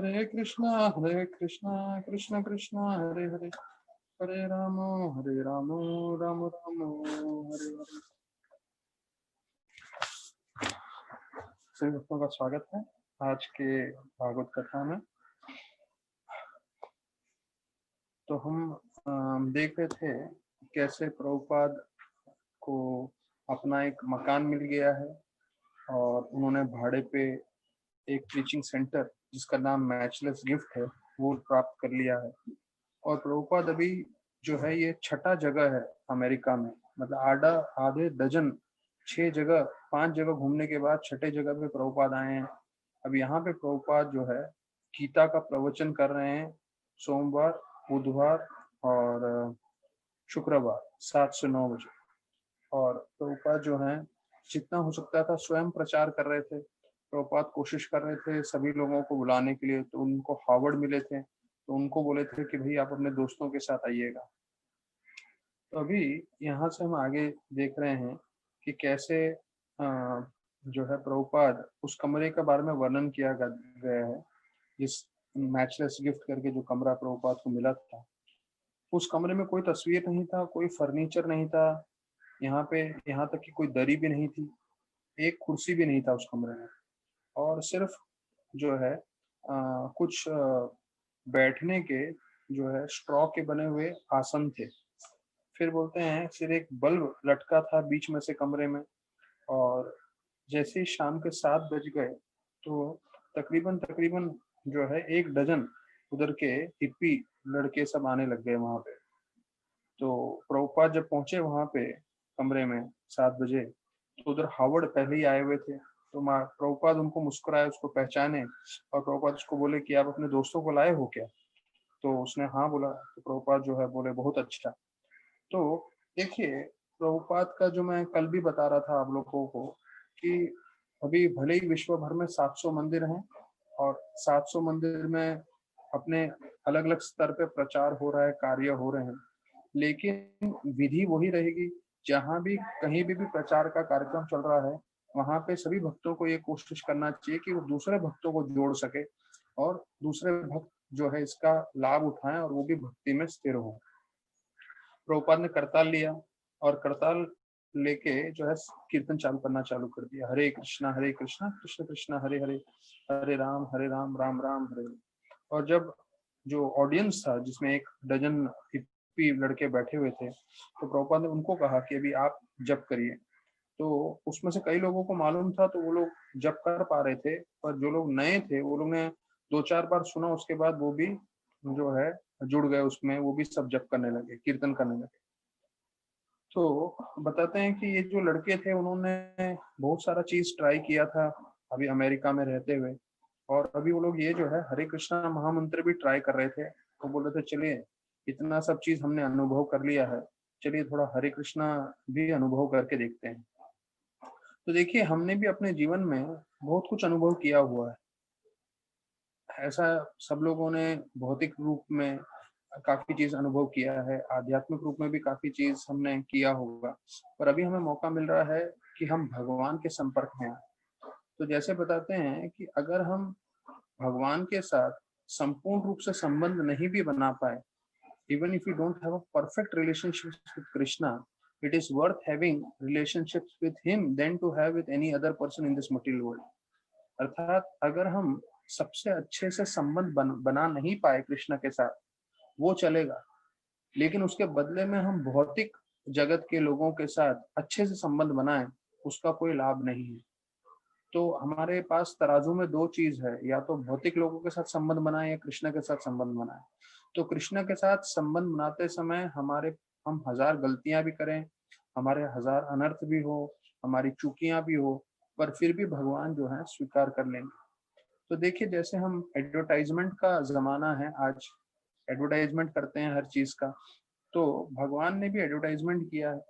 हरे कृष्णा कृष्ण कृष्णा हरे हरे, हरे राम राम राम हरे हरे। सभी भक्तों का स्वागत है आज के भागवत कथा में। तो हम देख रहे थे कैसे प्रभुपाद को अपना एक मकान मिल गया है और उन्होंने भाड़े पे एक टीचिंग सेंटर जिसका नाम मैचलेस गिफ्ट है वो प्राप्त कर लिया है। और प्रभुपाद अभी जो है ये छठा जगह है अमेरिका में, मतलब आधे डजन 6 जगह 5 जगह घूमने के बाद छठे जगह पे प्रभुपाद आए हैं। अब यहाँ पे प्रभुपाद जो है गीता का प्रवचन कर रहे हैं सोमवार, बुधवार और शुक्रवार 7 से 9 बजे। और प्रभुपाद जो है जितना हो सकता था स्वयं प्रचार कर रहे थे। प्रभुपाद कोशिश कर रहे थे सभी लोगों को बुलाने के लिए, तो उनको हार्वर्ड मिले थे, तो उनको बोले थे कि भाई आप अपने दोस्तों के साथ आइएगा। तो अभी यहाँ से हम आगे देख रहे हैं कि कैसे जो है प्रभुपाद उस कमरे के बारे में वर्णन किया गया है जिस मैचलेस गिफ्ट करके जो कमरा प्रभुपाद को मिला था। उस कमरे में कोई तस्वीर नहीं था, कोई फर्नीचर नहीं था, यहाँ तक कि कोई दरी भी नहीं थी, एक कुर्सी भी नहीं था उस कमरे में। और सिर्फ जो है कुछ बैठने के जो है स्ट्रॉ के बने हुए आसन थे। फिर बोलते हैं फिर एक बल्ब लटका था बीच में से कमरे में। और जैसे ही शाम के 7 बज गए तो तकरीबन तकरीबन जो है 1 डजन उधर के हिप्पी लड़के सब आने लग गए वहां पे। तो प्रभुपाद जब पहुंचे वहां पे कमरे में 7 बजे, तो उधर हार्वर्ड पहले ही आए हुए थे। तो प्रभुपाद उनको मुस्कुराए, उसको पहचाने और प्रभुपाद उसको बोले कि आप अपने दोस्तों को लाए हो क्या? तो उसने हाँ बोला। तो प्रभुपाद जो है बोले बहुत अच्छा। तो देखिए प्रभुपाद का जो मैं कल भी बता रहा था आप लोगों को कि अभी भले ही विश्व भर में 700 मंदिर हैं और 700 मंदिर में अपने अलग अलग स्तर पे प्रचार हो रहा है, कार्य हो रहे हैं, लेकिन विधि वही रहेगी। जहां भी कहीं भी प्रचार का कार्यक्रम चल रहा है वहां पे सभी भक्तों को ये कोशिश करना चाहिए कि वो दूसरे भक्तों को जोड़ सके और दूसरे भक्त जो है इसका लाभ उठाएं और वो भी भक्ति में स्थिर हो। प्रभुपाद ने करताल लिया और करताल लेके जो है कीर्तन चालू कर दिया। हरे कृष्णा कृष्ण कृष्ण हरे हरे, हरे राम राम राम हरे हरे। और जब जो ऑडियंस था जिसमें 1 डजन हिप्पी लड़के बैठे हुए थे, तो प्रभुपाद ने उनको कहा कि अभी आप जप करिए। तो उसमें से कई लोगों को मालूम था तो वो लोग जप कर पा रहे थे, पर जो लोग नए थे वो लोग ने 2-4 बार सुना, उसके बाद वो भी जो है जुड़ गए उसमें, वो भी सब जप करने लगे, कीर्तन करने लगे। तो बताते हैं कि ये जो लड़के थे उन्होंने बहुत सारा चीज ट्राई किया था अभी अमेरिका में रहते हुए। और अभी वो लोग ये जो है हरे कृष्णा महामंत्र भी ट्राई कर रहे थे। तो बोल रहे थे चलिए इतना सब चीज हमने अनुभव कर लिया है, चलिए थोड़ा हरे कृष्णा भी अनुभव करके देखते हैं। तो देखिए हमने भी अपने जीवन में बहुत कुछ अनुभव किया हुआ है। ऐसा सब लोगों ने भौतिक रूप में काफी चीज अनुभव किया है, आध्यात्मिक रूप में भी काफी चीज हमने किया होगा, पर अभी हमें मौका मिल रहा है कि हम भगवान के संपर्क में आए। तो जैसे बताते हैं कि अगर हम भगवान के साथ संपूर्ण रूप से संबंध नहीं भी बना पाए, even if you don't have a perfect relationship with Krishna, it is worth having relationships with him than to have with any other person in this material world। अर्थात अगर हम सबसे अच्छे से संबंध बना नहीं पाए कृष्ण के साथ, वो चलेगा, लेकिन उसके बदले में हम भौतिक जगत के लोगों के साथ अच्छे से संबंध बनाएं, उसका कोई लाभ नहीं है। तो हमारे पास तराजू में 2 चीज है, या तो भौतिक लोगों के साथ संबंध बनाए या कृष्ण के साथ संबंध बनाए। तो कृष्ण के साथ संबंध बनाते समय हम 1000 गलतियां भी करें, हमारे 1000 अनर्थ भी हो, हमारी चूकियां भी हो, पर फिर भी भगवान जो है स्वीकार कर लेंगे। तो देखिए जैसे हम एडवर्टाइजमेंट का जमाना है आज, एडवर्टाइजमेंट करते हैं हर चीज का, तो भगवान ने भी एडवर्टाइजमेंट किया है।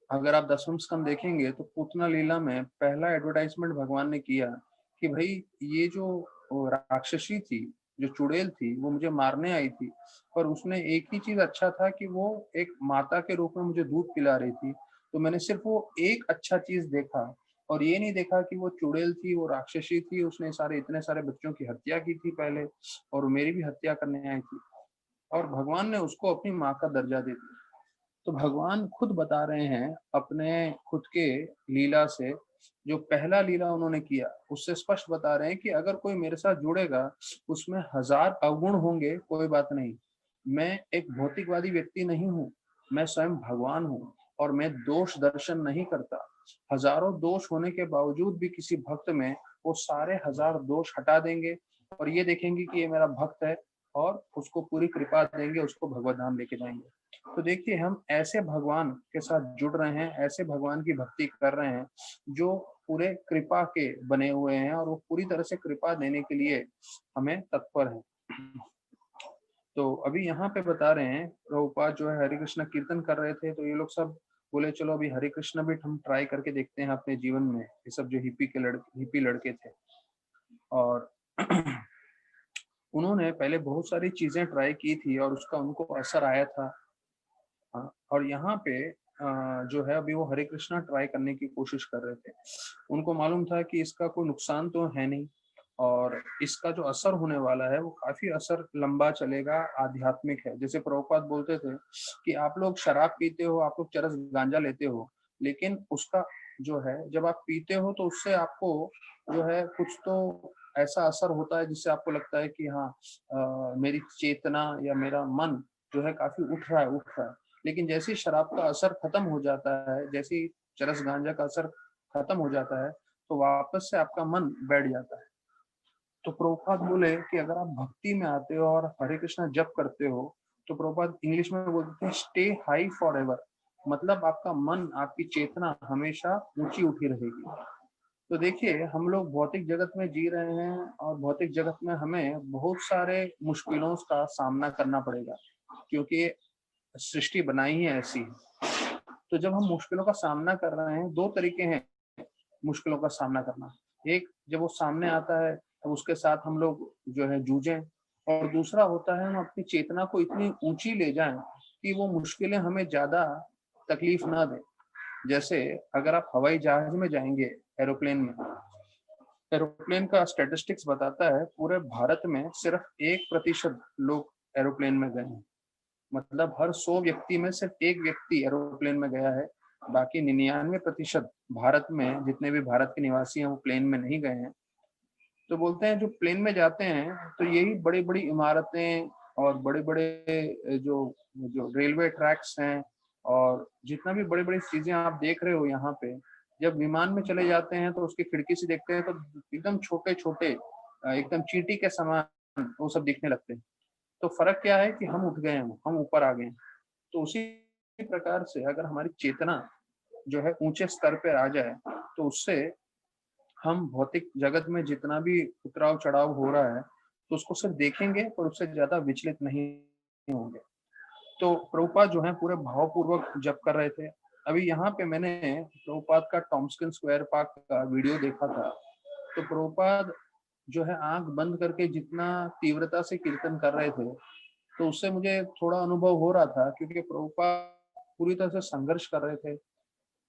अगर आप 10वें स्कंद देखेंगे तो पूतना लीला में पहला एडवर्टाइजमेंट भगवान ने किया कि भाई ये जो राक्षसी थी, जो चुड़ैल थी, वो मुझे मारने आई थी, पर उसने एक ही चीज अच्छा था कि वो एक माता के रूप में मुझे दूध पिला रही थी। तो मैंने सिर्फ वो एक अच्छा चीज देखा और ये नहीं देखा कि वो चुड़ैल थी, वो राक्षसी थी, उसने इतने सारे बच्चों की हत्या की थी पहले, और मेरी भी हत्या करने आई थी, और भगवान ने उसको अपनी माँ का दर्जा दे दिया। तो भगवान खुद बता रहे हैं अपने खुद के लीला से, जो पहला लीला उन्होंने किया उससे स्पष्ट बता रहे हैं कि अगर कोई मेरे साथ जुड़ेगा, उसमें हजार अवगुण होंगे, कोई बात नहीं, मैं एक भौतिकवादी व्यक्ति नहीं हूँ, मैं स्वयं भगवान हूँ, और मैं दोष दर्शन नहीं करता। हजारों दोष होने के बावजूद भी किसी भक्त में वो सारे हजार दोष हटा देंगे, और ये देखेंगे कि ये मेरा भक्त है, और उसको पूरी कृपा देंगे, उसको भगवत धाम लेके जाएंगे। तो देखिए, हम ऐसे भगवान के साथ जुड़ रहे हैं, ऐसे भगवान की भक्ति कर रहे हैं जो पूरे कृपा के बने हुए हैं, और वो पूरी तरह से कृपा देने के लिए हमें तत्पर है। तो अभी यहाँ पे बता रहे हैं, प्रभुपाद जो है हरे कृष्ण कीर्तन कर रहे थे, तो ये लोग सब बोले चलो अभी हरे कृष्ण भी हम ट्राई करके देखते हैं अपने जीवन में। ये सब जो हिप्पी लड़के थे, और उन्होंने पहले बहुत सारी चीजें ट्राई की थी और उसका उनको असर आया था। हाँ, और यहाँ पे जो है अभी वो हरे कृष्णा ट्राई करने की कोशिश कर रहे थे। उनको मालूम था कि इसका कोई नुकसान तो है नहीं, और इसका जो असर होने वाला है वो काफी असर लंबा चलेगा, आध्यात्मिक है। जैसे प्रभुपाद बोलते थे कि आप लोग शराब पीते हो, आप लोग चरस गांजा लेते हो, लेकिन उसका जो है जब आप पीते हो तो उससे आपको जो है कुछ तो ऐसा असर होता है जिससे आपको लगता है कि हाँ, मेरी चेतना या मेरा मन जो है काफी उठ रहा है। लेकिन जैसे ही शराब का असर खत्म हो जाता है, जैसे ही चरस गांजा का असर खत्म हो जाता है, तो वापस से आपका मन बैठ जाता है। तो प्रभुपाद बोले कि अगर आप भक्ति में आते हो और हरे कृष्णा जप करते हो, तो प्रभुपाद इंग्लिश में बोलते हैं स्टे हाई फॉर एवर, मतलब आपका मन, आपकी चेतना हमेशा ऊंची उठी रहेगी। तो देखिए, हम लोग भौतिक जगत में जी रहे हैं, और भौतिक जगत में हमें बहुत सारे मुश्किलों का सामना करना पड़ेगा, क्योंकि सृष्टि बनाई ही ऐसी है। तो जब हम मुश्किलों का सामना कर रहे हैं, दो तरीके हैं मुश्किलों का सामना करना। एक, जब वो सामने आता है तो उसके साथ हम लोग जो है जूझें, और दूसरा होता है हम अपनी चेतना को इतनी ऊंची ले जाएं कि वो मुश्किलें हमें ज्यादा तकलीफ ना दें। जैसे अगर आप हवाई जहाज में जाएंगे, एरोप्लेन में, एरोप्लेन का स्टैटिस्टिक्स बताता है पूरे भारत में सिर्फ 1% लोग एरोप्लेन में गए हैं। मतलब हर 100 व्यक्ति में सिर्फ एक व्यक्ति एरोप्लेन में गया है। बाकी 99% भारत में जितने भी भारत के निवासी हैं वो प्लेन में नहीं गए हैं। तो बोलते हैं जो प्लेन में जाते हैं तो यही बड़ी बड़ी इमारतें और बड़े बड़े जो जो रेलवे ट्रैक्स हैं, और जितना भी बड़ी बड़ी चीजें आप देख रहे हो यहाँ पे, जब विमान में चले जाते हैं तो उसकी खिड़की से देखते हैं तो एकदम छोटे छोटे, एकदम चींटी के समान वो सब दिखने लगते हैं। तो फर्क क्या है कि हम उठ गए हैं, हम ऊपर आ गए हैं। तो उसी प्रकार से अगर हमारी चेतना जो है ऊंचे स्तर पर आ जाए, तो उससे हम भौतिक जगत में जितना भी उतराव चढ़ाव हो रहा है तो उसको सिर्फ देखेंगे, पर उससे ज्यादा विचलित नहीं होंगे। तो प्रभुपाद जो है पूरे भावपूर्वक जप कर रहे थे। अभी यहाँ पे मैंने प्रभुपाद का टॉम्स्किन स्क्वायर पार्क का वीडियो देखा था। तो प्रभुपाद जो है आंख बंद करके जितना तीव्रता से कीर्तन कर रहे थे, तो उससे मुझे थोड़ा अनुभव हो रहा था, क्योंकि प्रभुपाद पूरी तरह से संघर्ष कर रहे थे।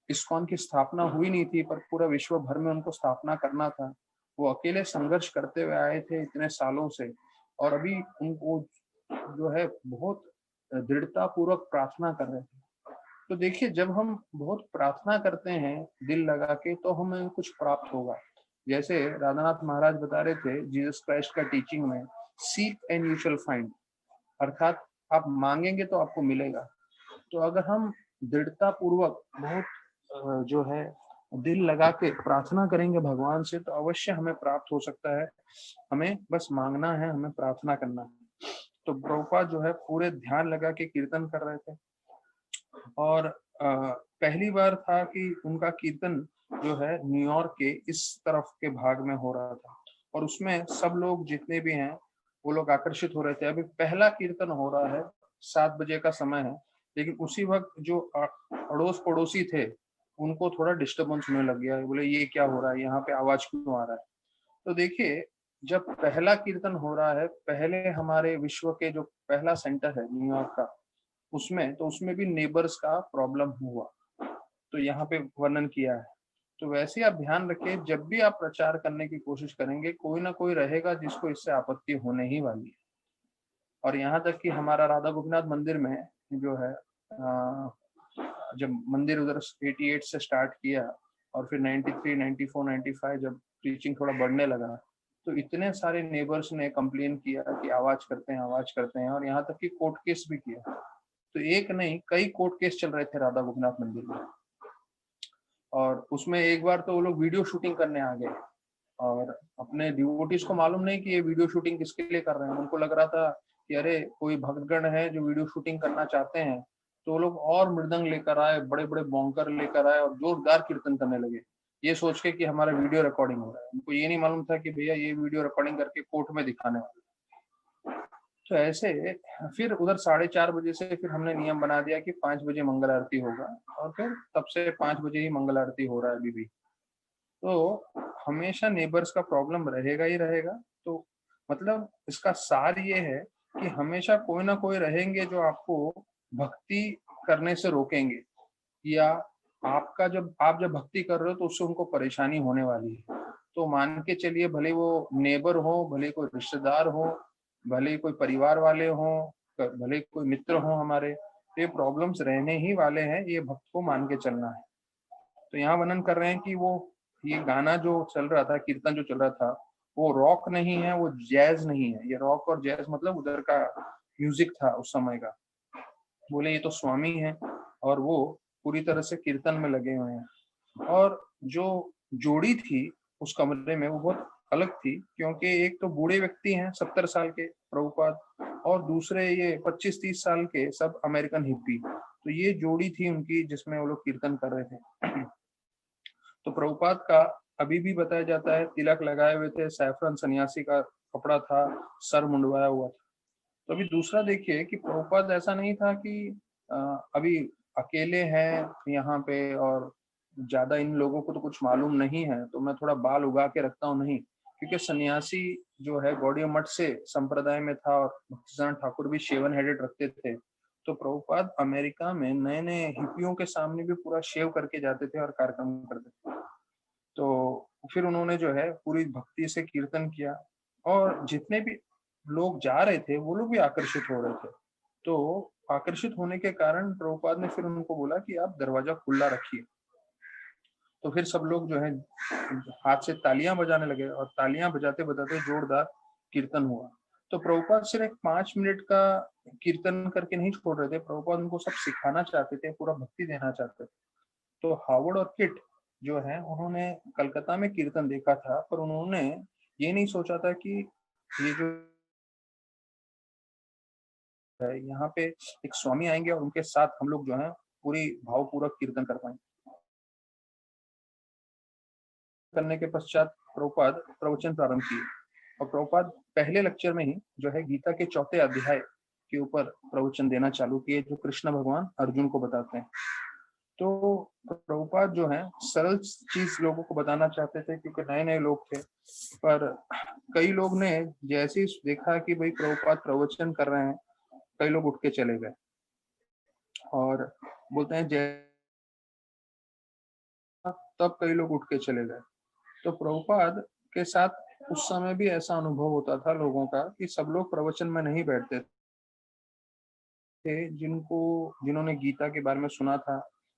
इस्कॉन की स्थापना हुई नहीं थी, पर पूरा विश्व भर में उनको स्थापना करना था। वो अकेले संघर्ष करते हुए आए थे इतने सालों से, और अभी उनको जो है बहुत दृढ़ता पूर्वक प्रार्थना कर रहे थे। तो देखिए, जब हम बहुत प्रार्थना करते हैं दिल लगा के, तो हमें कुछ प्राप्त होगा। जैसे राधानाथ महाराज बता रहे थे जीसस क्राइस्ट का टीचिंग में, seek and you shall find, अर्थात आप मांगेंगे तो आपको मिलेगा। तो अगर हम दृढ़ता पूर्वक बहुत जो है दिल लगा के प्रार्थना करेंगे भगवान से, तो अवश्य हमें प्राप्त हो सकता है। हमें बस मांगना है, हमें प्रार्थना करना है। तो प्रभुपाद जो है पूरे ध्यान लगा के कीर्तन कर रहे थे, और पहली बार था कि उनका कीर्तन जो है न्यूयॉर्क के इस तरफ के भाग में हो रहा था, और उसमें सब लोग जितने भी हैं वो लोग आकर्षित हो रहे थे। अभी पहला कीर्तन हो रहा है, 7 बजे का समय है, लेकिन उसी वक्त जो अड़ोस पड़ोसी थे उनको थोड़ा डिस्टर्बेंस होने लग गया है। बोले ये क्या हो रहा है, यहाँ पे आवाज क्यों आ रहा है। तो देखिए, जब पहला कीर्तन हो रहा है, पहले हमारे विश्व के जो पहला सेंटर है न्यूयॉर्क का, उसमें भी नेबर्स का प्रॉब्लम हुआ, तो यहाँ पे वर्णन किया है। तो वैसे ही आप ध्यान रखिए, जब भी आप प्रचार करने की कोशिश करेंगे, कोई ना कोई रहेगा जिसको इससे आपत्ति होने ही वाली है। और यहाँ तक कि हमारा राधा गोपीनाथ मंदिर में जो है जब मंदिर उधर 88 से स्टार्ट किया और फिर 93, 94, 95 जब टीचिंग थोड़ा बढ़ने लगा, तो इतने सारे नेबर्स ने कंप्लेन किया कि आवाज करते हैं, और यहाँ तक कि कोर्ट केस भी किया। तो एक नहीं, कई कोर्ट केस चल रहे थे राधा गोपीनाथ मंदिर में। और उसमें एक बार तो वो लोग वीडियो शूटिंग करने आ गए, और अपने डिवोटीज को मालूम नहीं कि ये वीडियो शूटिंग किसके लिए कर रहे हैं। उनको लग रहा था कि अरे कोई भक्तगण है जो वीडियो शूटिंग करना चाहते हैं, तो वो लोग और मृदंग लेकर आए, बड़े बड़े बॉन्कर लेकर आए और जोरदार कीर्तन करने लगे, ये सोच के कि हमारा वीडियो रिकॉर्डिंग हो रहा है। उनको ये नहीं मालूम था कि भैया ये वीडियो रिकॉर्डिंग करके कोर्ट में दिखाने वाले। तो ऐसे फिर उधर 4:30 बजे से फिर हमने नियम बना दिया कि 5 बजे मंगल आरती होगा, और फिर तब से 5 बजे ही मंगल आरती हो रहा है अभी भी। तो हमेशा नेबर्स का प्रॉब्लम रहेगा ही रहेगा। तो मतलब इसका सार ये है कि हमेशा कोई ना कोई रहेंगे जो आपको भक्ति करने से रोकेंगे, या आपका जब आप जब भक्ति कर रहे हो तो उससे उनको परेशानी होने वाली है। तो मान के चलिए, भले वो नेबर हो, भले कोई रिश्तेदार हो, भले कोई परिवार वाले हो, भले कोई मित्र हो हमारे, तो ये प्रॉब्लम्स रहने ही वाले हैं, ये भक्त को मान के चलना है। तो यहाँ वर्णन कर रहे हैं कि वो ये गाना जो चल रहा था, कीर्तन जो चल रहा था, वो रॉक नहीं है, वो जैज नहीं है। ये रॉक और जैज मतलब उधर का म्यूजिक था उस समय का। बोले ये तो स्वामी है और वो पूरी तरह से कीर्तन में लगे हुए हैं। और जो जोड़ी थी उस कमरे में वो बहुत अलग थी, क्योंकि एक तो बूढ़े व्यक्ति हैं 70 साल के प्रभुपाद, और दूसरे ये 25-30 साल के सब अमेरिकन हिप्पी। तो ये जोड़ी थी उनकी जिसमें वो लोग कीर्तन कर रहे थे। तो प्रभुपाद का अभी भी बताया जाता है, तिलक लगाए हुए थे, सैफरन सन्यासी का कपड़ा था, सर मुंडवाया हुआ था। तो अभी दूसरा देखिए कि प्रभुपाद ऐसा नहीं था कि अभी अकेले हैं यहाँ पे और ज्यादा इन लोगों को तो कुछ मालूम नहीं है, तो मैं थोड़ा बाल उगा के रखता हूँ, नहीं। क्योंकि सन्यासी जो है गौड़ीय मठ से संप्रदाय में था, और भक्तिसिद्धांत ठाकुर भी शेवन हेडेड रखते थे। तो प्रभुपाद अमेरिका में नए नए हिप्पियों के सामने भी पूरा शेव करके जाते थे और कार्यक्रम करते थे। तो फिर उन्होंने जो है पूरी भक्ति से कीर्तन किया, और जितने भी लोग जा रहे थे वो लोग भी आकर्षित हो रहे थे। तो आकर्षित होने के कारण प्रभुपाद ने फिर उनको बोला कि आप दरवाजा खुला रखिए। तो फिर सब लोग जो है हाथ से तालियां बजाने लगे, और तालियां बजाते बजाते जोरदार कीर्तन हुआ। तो प्रभुपाद सिर्फ एक 5 मिनट का कीर्तन करके नहीं छोड़ रहे थे, प्रभुपाद उनको सब सिखाना चाहते थे, पूरा भक्ति देना चाहते थे। तो हावर्ड और किट जो है, उन्होंने कलकत्ता में कीर्तन देखा था, पर उन्होंने ये नहीं सोचा था कि ये जो है यहाँ पे एक स्वामी आएंगे और उनके साथ हम लोग जो है पूरी भावपूर्वक कीर्तन कर पाएंगे। करने के पश्चात प्रभुपाद प्रवचन प्रारंभ किए, और प्रभुपाद पहले लेक्चर में ही जो है गीता के 4 अध्याय के ऊपर प्रवचन देना चालू किए, जो कृष्ण भगवान अर्जुन को बताते हैं। तो प्रभुपाद जो है सरल चीज लोगों को बताना चाहते थे, क्योंकि नए नए लोग थे। पर कई लोग ने जैसे ही देखा कि भाई प्रभुपाद प्रवचन कर रहे हैं, कई लोग उठ के चले गए, और बोलते हैं जय, तब कई लोग उठ के चले गए। तो प्रभुपाद के साथ उस समय भी ऐसा अनुभव होता था लोगों का कि सब लोग प्रवचन में नहीं बैठते थे, जिन्होंने गीता के बारे में सुना था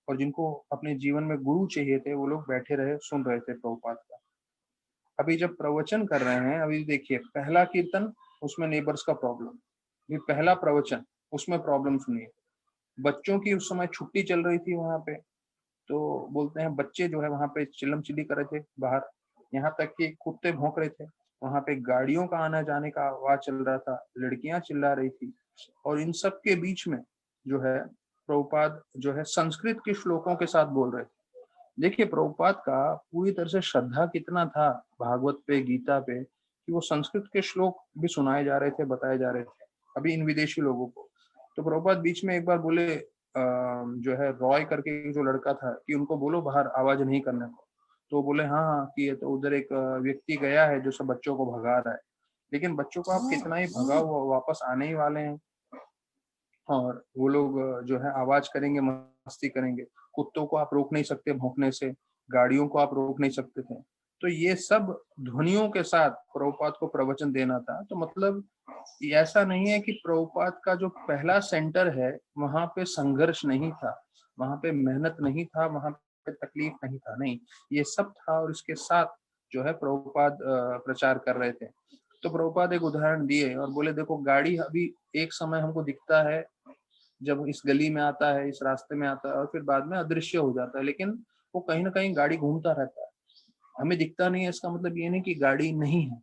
और जिनको अपने जीवन में गुरु चाहिए थे, वो लोग बैठे रहे, सुन रहे थे प्रभुपाद का। अभी जब प्रवचन कर रहे हैं, अभी देखिए पहला कीर्तन उसमें नेबर्स का प्रॉब्लम, ये पहला प्रवचन उसमें प्रॉब्लम सुनिए। बच्चों की उस समय छुट्टी चल रही थी वहां पे, तो बोलते हैं बच्चे जो है वहां पे चिल्लम चिल्ली कर रहे थे बाहर, यहाँ तक कि कुत्ते भौंक रहे थे, वहां पे गाड़ियों का आना जाने का आवाज चल रहा था, लड़कियां चिल्ला रही थी। और इन सब के बीच में जो है प्रभुपाद जो है संस्कृत के श्लोकों के साथ बोल रहे थे। देखिए प्रभुपाद का पूरी तरह से श्रद्धा कितना था भागवत पे, गीता पे, कि वो संस्कृत के श्लोक भी सुनाए जा रहे थे, बताए जा रहे थे अभी इन विदेशी लोगों को। तो प्रभुपाद बीच में एक बार बोले, जो है रॉय करके जो लड़का था, कि उनको बोलो बाहर आवाज नहीं करने को। तो बोले हाँ हाँ, कि ये तो उधर एक व्यक्ति गया है जो सब बच्चों को भगा रहा है। लेकिन बच्चों को आप कितना ही भगाओ, वो वापस आने ही वाले हैं, और वो लोग जो है आवाज करेंगे, मस्ती करेंगे। कुत्तों को आप रोक नहीं सकते भौंकने से, गाड़ियों को आप रोक नहीं सकते थे। तो ये सब ध्वनियों के साथ प्रभुपाद को प्रवचन देना था। तो मतलब ऐसा नहीं है कि प्रभुपाद का जो पहला सेंटर है वहां पे संघर्ष नहीं था, वहां पे मेहनत नहीं था, वहां पे तकलीफ नहीं था, नहीं, ये सब था। और इसके साथ जो है प्रभुपाद प्रचार कर रहे थे। तो प्रभुपाद एक उदाहरण दिए और बोले देखो, गाड़ी अभी एक समय हमको दिखता है जब इस गली में आता है, इस रास्ते में आता है, और फिर बाद में अदृश्य हो जाता है, लेकिन वो कहीं ना कहीं गाड़ी घूमता रहता है, हमें दिखता नहीं है। इसका मतलब ये नहीं कि गाड़ी नहीं है,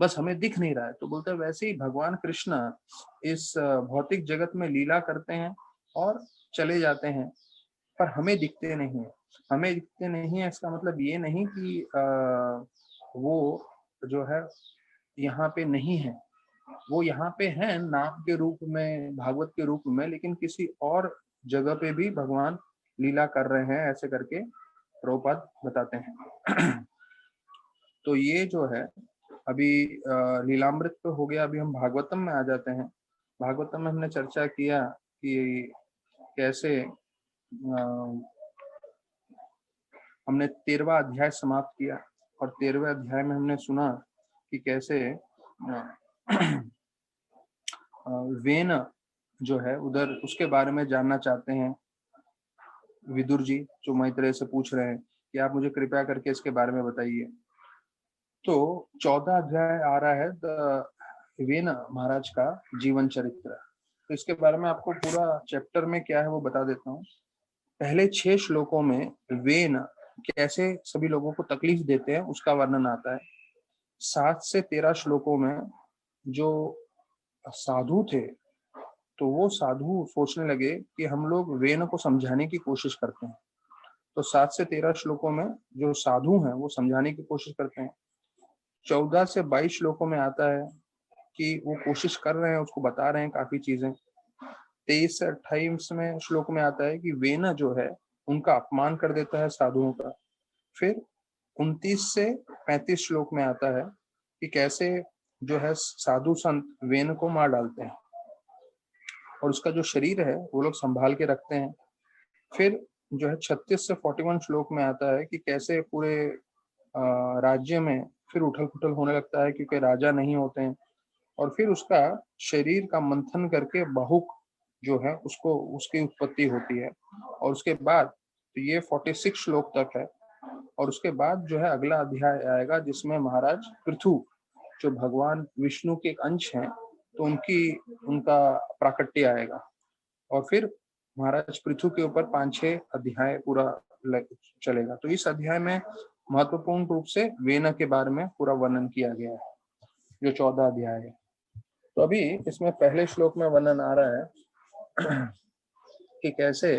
बस हमें दिख नहीं रहा है। तो बोलते हैं वैसे ही भगवान कृष्ण इस भौतिक जगत में लीला करते हैं और चले जाते हैं, पर हमें दिखते नहीं है। हमें दिखते नहीं है इसका मतलब ये नहीं कि वो जो है यहाँ पे नहीं है, वो यहाँ पे हैं नाम के रूप में, भागवत के रूप में, लेकिन किसी और जगह पे भी भगवान लीला कर रहे हैं, ऐसे करके प्रभुपाद बताते हैं। तो ये जो है अभी लीलामृत तो हो गया, अभी हम भागवतम में आ जाते हैं। भागवतम में हमने चर्चा किया कि कैसे हमने 13वां अध्याय समाप्त किया, और 13वें अध्याय में हमने सुना कि कैसे वेन जो है उधर उसके बारे में जानना चाहते हैं विदुर जी, जो मैत्रेय से पूछ रहे हैं कि आप मुझे कृपया करके इसके बारे में बताइए। तो 14 अध्याय आ रहा है वेन महाराज का जीवन चरित्र। तो इसके बारे में आपको पूरा चैप्टर में क्या है वो बता देता हूँ। पहले 6 श्लोकों में वेन कैसे सभी लोगों को तकलीफ देते हैं उसका वर्णन आता है। 7 से 13 श्लोकों में जो साधु थे, तो वो साधु सोचने लगे कि हम लोग वेन को समझाने की कोशिश करते हैं। तो 7 से 13 श्लोकों में जो साधु हैं वो समझाने की कोशिश करते हैं। 14 से 22 श्लोकों में आता है कि वो कोशिश कर रहे हैं, उसको बता रहे हैं काफी चीजें। 23 से 28 में श्लोक में आता है कि वेन जो है उनका अपमान कर देता है साधुओं का। फिर 29 से 35 श्लोक में आता है कि कैसे जो है साधु संत वेन को मार डालते हैं और उसका जो शरीर है वो लोग संभाल के रखते हैं। फिर जो है 36 से 41 श्लोक में आता है कि कैसे पूरे राज्य में फिर उथल पुथल होने लगता है क्योंकि राजा नहीं होते हैं। और फिर उसका शरीर का मंथन करके बहुक जो है उसको उसकी उत्पत्ति होती है। और उसके बाद तो ये 46 श्लोक तक है। और उसके बाद जो है अगला अध्याय आएगा जिसमें महाराज पृथु जो भगवान विष्णु के एक अंश हैं, तो उनका प्राकट्य आएगा। और फिर महाराज पृथु के ऊपर 5-6 अध्याय पूरा चलेगा। तो इस अध्याय में महत्वपूर्ण रूप से वेन के बारे में पूरा वर्णन किया गया है, जो 14 अध्याय है। तो अभी इसमें पहले श्लोक में वर्णन आ रहा है कि कैसे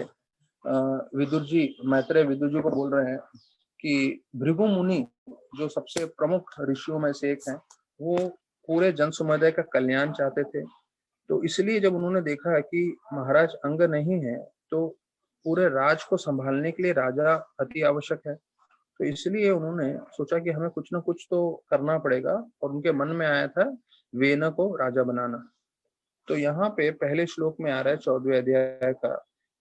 विदुर जी, मैत्रेय विदुर जी को बोल रहे हैं कि भृगु मुनि जो सबसे प्रमुख ऋषियों में से एक हैं, वो पूरे जन समुदाय का कल्याण चाहते थे। तो इसलिए जब उन्होंने देखा कि महाराज अंग नहीं है, तो पूरे राज को संभालने के लिए राजा अति आवश्यक है। तो इसलिए उन्होंने सोचा कि हमें कुछ ना कुछ तो करना पड़ेगा, और उनके मन में आया था वेन को राजा बनाना। तो यहाँ पे पहले श्लोक में आ रहा है 14वें अध्याय का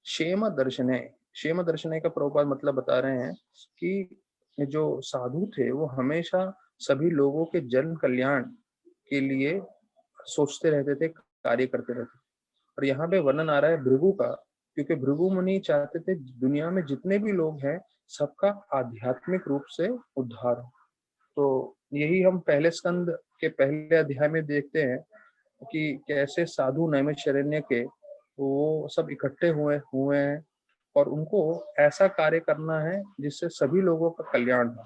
क्षेम दर्शने। क्षेम दर्शने का प्रभुपाद मतलब बता रहे हैं कि जो साधु थे वो हमेशा सभी लोगों के जन कल्याण के लिए सोचते रहते थे, कार्य करते रहते। और यहाँ पे वर्णन आ रहा है भृगु का, क्योंकि भृगु मुनि चाहते थे दुनिया में जितने भी लोग हैं सबका आध्यात्मिक रूप से उद्धार हो। तो यही हम पहले स्कंद के पहले अध्याय में देखते हैं कि कैसे साधु नैमिषारण्य के वो सब इकट्ठे हुए हुए हैं और उनको ऐसा कार्य करना है जिससे सभी लोगों का कल्याण हो,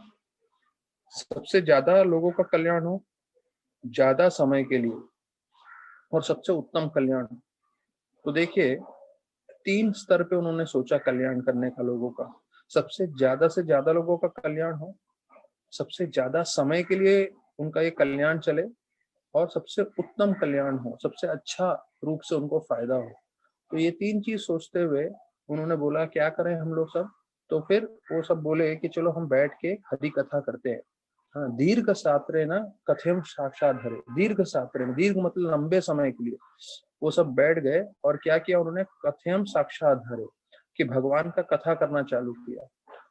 सबसे ज्यादा लोगों का कल्याण हो, ज्यादा समय के लिए, और सबसे उत्तम कल्याण हो। तो देखिए 3 स्तर पे उन्होंने सोचा कल्याण करने का लोगों का। सबसे ज्यादा से ज्यादा लोगों का कल्याण हो, सबसे ज्यादा समय के लिए उनका ये कल्याण चले, और सबसे उत्तम कल्याण हो, सबसे अच्छा रूप से उनको फायदा हो। तो ये 3 चीज सोचते हुए उन्होंने बोला क्या करें हम लोग सब। तो फिर वो सब बोले कि चलो हम बैठ के हरि कथा करते हैं। हाँ, दीर्घ सात्रे न कथयम साक्षात धरे। दीर्घ सात्रे, दीर्घ मतलब लंबे समय के लिए वो सब बैठ गए और क्या किया उन्होंने, कथयम साक्षात धरे, कि भगवान का कथा करना चालू किया।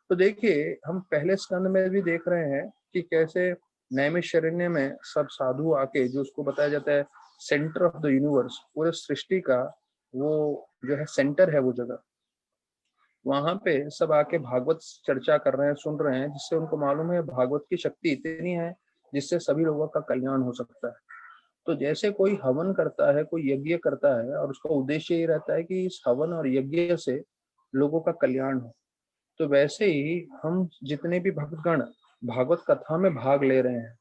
तो देखिए, हम पहले स्कंद में भी देख रहे हैं कि कैसे नैमिषारण्य में सब साधु आके, जो उसको बताया जाता है सेंटर ऑफ द यूनिवर्स, पूरे सृष्टि का वो जो है सेंटर है वो जगह, वहां पे सब आके भागवत चर्चा कर रहे हैं, सुन रहे हैं, जिससे उनको मालूम है भागवत की शक्ति इतनी है जिससे सभी लोगों का कल्याण हो सकता है। तो जैसे कोई हवन करता है, कोई यज्ञ करता है, और उसका उद्देश्य ये रहता है कि इस हवन और यज्ञ से लोगों का कल्याण हो, तो वैसे ही हम जितने भी भक्तगण भागवत कथा में भाग ले रहे हैं,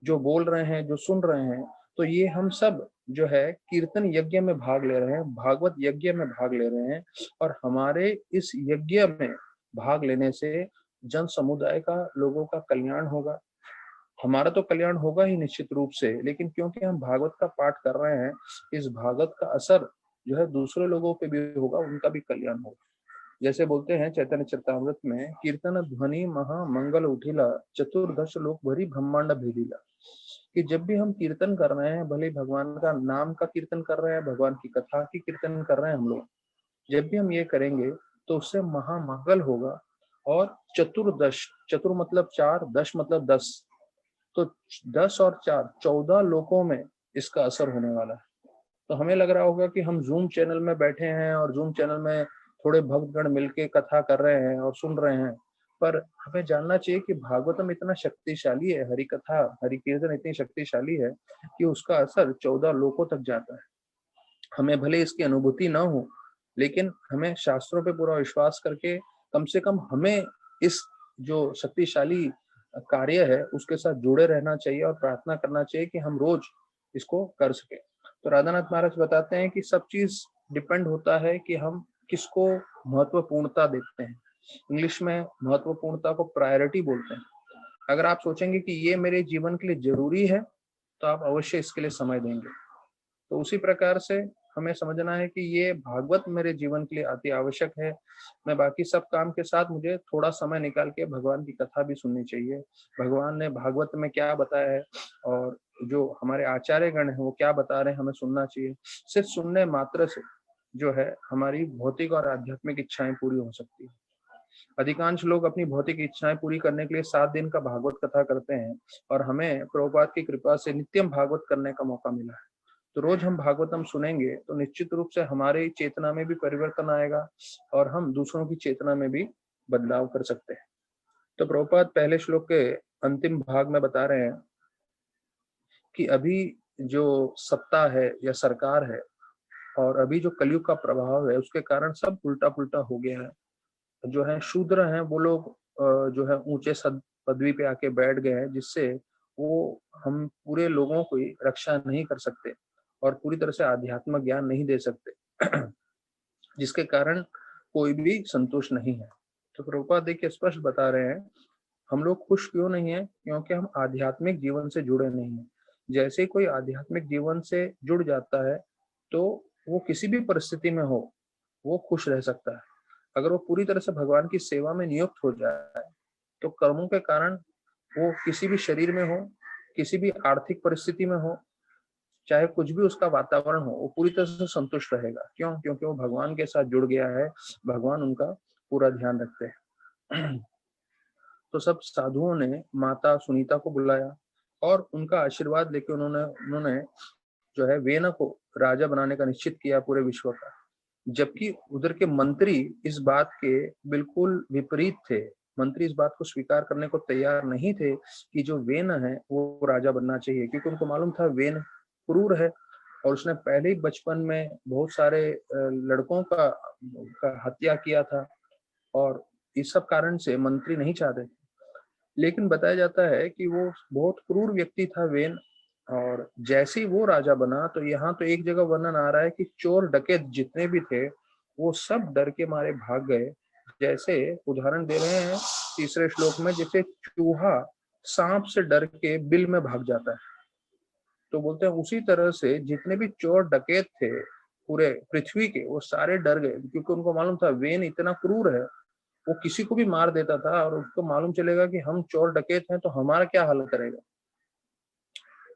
जो बोल रहे हैं, जो सुन रहे हैं, तो ये हम सब जो है कीर्तन यज्ञ में भाग ले रहे हैं, भागवत यज्ञ में भाग ले रहे हैं। और हमारे इस यज्ञ में भाग लेने से जन समुदाय का, लोगों का कल्याण होगा। हमारा तो कल्याण होगा ही निश्चित रूप से, लेकिन क्योंकि हम भागवत का पाठ कर रहे हैं, इस भागवत का असर जो है दूसरे लोगों पे भी होगा, उनका भी कल्याण होगा। जैसे बोलते हैं चैतन्य चरितामृत में, कीर्तन ध्वनि महा मंगल उठिला, चतुर्दश लोक भरी ब्रह्मांड भेदिला। कि जब भी हम कीर्तन कर रहे हैं, भले भगवान का नाम का कीर्तन कर रहे हैं, भगवान की कथा की कीर्तन कर रहे हैं हम लोग, जब भी हम ये करेंगे तो उससे महामंगल होगा। और चतुर्दश, चतुर मतलब चार, दश मतलब 10, तो 10 और 4 14 लोकों में इसका असर होने वाला है। तो हमें लग रहा होगा कि हम जूम चैनल में बैठे हैं और जूम चैनल में थोड़े भक्तगण मिलके कथा कर रहे हैं और सुन रहे हैं, पर हमें जानना चाहिए कि भागवतम इतना शक्तिशाली है, हरि कथा, हरि कीर्तन इतनी शक्तिशाली है कि उसका असर 14 लोकों तक जाता है। हमें भले इसकी अनुभूति ना हो, लेकिन हमें शास्त्रों पे पूरा विश्वास करके कम से कम हमें इस जो शक्तिशाली कार्य है उसके साथ जुड़े रहना चाहिए और प्रार्थना करना चाहिए कि हम रोज इसको कर सके। तो राधानाथ महाराज बताते हैं कि सब चीज डिपेंड होता है कि हम किसको महत्वपूर्णता देते हैं। इंग्लिश में महत्वपूर्णता को प्रायोरिटी बोलते हैं। अगर आप सोचेंगे कि ये मेरे जीवन के लिए जरूरी है, तो आप अवश्य इसके लिए समय देंगे। तो उसी प्रकार से हमें समझना है कि ये भागवत मेरे जीवन के लिए अति आवश्यक है। मैं बाकी सब काम के साथ मुझे थोड़ा समय निकाल के भगवान की कथा भी सुननी चाहिए। भगवान ने भागवत में क्या बताया है और जो हमारे आचार्य गण है वो क्या बता रहे हैं, हमें सुनना चाहिए। सिर्फ सुनने मात्र से जो है हमारी भौतिक और आध्यात्मिक इच्छाएं पूरी हो सकती है। अधिकांश लोग अपनी भौतिक इच्छाएं पूरी करने के लिए 7 दिन का भागवत कथा करते हैं, और हमें प्रभुपाद की कृपा से नित्यम भागवत करने का मौका मिला है। तो रोज हम भागवतम सुनेंगे तो निश्चित रूप से हमारी चेतना में भी परिवर्तन आएगा और हम दूसरों की चेतना में भी बदलाव कर सकते हैं। तो प्रभुपाद पहले श्लोक के अंतिम भाग में बता रहे हैं कि अभी जो सत्ता है या सरकार है और अभी जो कलयुग का प्रभाव है, उसके कारण सब उल्टा पुल्टा हो गया है। जो है शूद्र हैं वो लोग जो है ऊंचे पदवी पे आके बैठ गए हैं, जिससे वो हम पूरे लोगों को रक्षा नहीं कर सकते और पूरी तरह से आध्यात्मिक ज्ञान नहीं दे सकते जिसके कारण कोई भी संतुष्ट नहीं है। तो प्रभुपाद देखिए स्पष्ट बता रहे हैं, हम लोग खुश क्यों नहीं है? क्योंकि हम आध्यात्मिक जीवन से जुड़े नहीं है। जैसे ही कोई आध्यात्मिक जीवन से जुड़ जाता है तो वो किसी भी परिस्थिति में हो वो खुश रह सकता है। अगर वो पूरी तरह से भगवान की सेवा में नियुक्त हो जाए तो कर्मों के कारण वो किसी भी शरीर में हो, किसी भी आर्थिक परिस्थिति में हो, चाहे कुछ भी उसका वातावरण हो, वो पूरी तरह से संतुष्ट रहेगा। क्यों? क्योंकि वो भगवान के साथ जुड़ गया है, भगवान उनका पूरा ध्यान रखते हैं। तो सब साधुओं ने माता सुनीता को बुलाया और उनका आशीर्वाद लेके उन्होंने उन्होंने जो है वेन को राजा बनाने का निश्चित किया पूरे विश्व का। जबकि उधर के मंत्री इस बात के बिल्कुल विपरीत थे। मंत्री इस बात को स्वीकार करने को तैयार नहीं थे कि जो वेन है वो राजा बनना चाहिए, क्योंकि उनको मालूम था वेन क्रूर है और उसने पहले ही बचपन में बहुत सारे लड़कों का हत्या किया था, और इस सब कारण से मंत्री नहीं चाहते। लेकिन बताया जाता है कि वो बहुत क्रूर व्यक्ति था वेन, और जैसे ही वो राजा बना तो यहाँ तो एक जगह वर्णन आ रहा है कि चोर डकैत जितने भी थे वो सब डर के मारे भाग गए। जैसे उदाहरण दे रहे हैं तीसरे श्लोक में, जैसे चूहा सांप से डर के बिल में भाग जाता है, तो बोलते हैं उसी तरह से जितने भी चोर डकैत थे पूरे पृथ्वी के, वो सारे डर गए, क्योंकि उनको मालूम था वेन इतना क्रूर है, वो किसी को भी मार देता था और उसको मालूम चलेगा कि हम चोर डकैत हैं तो हमारा क्या हाल करेगा।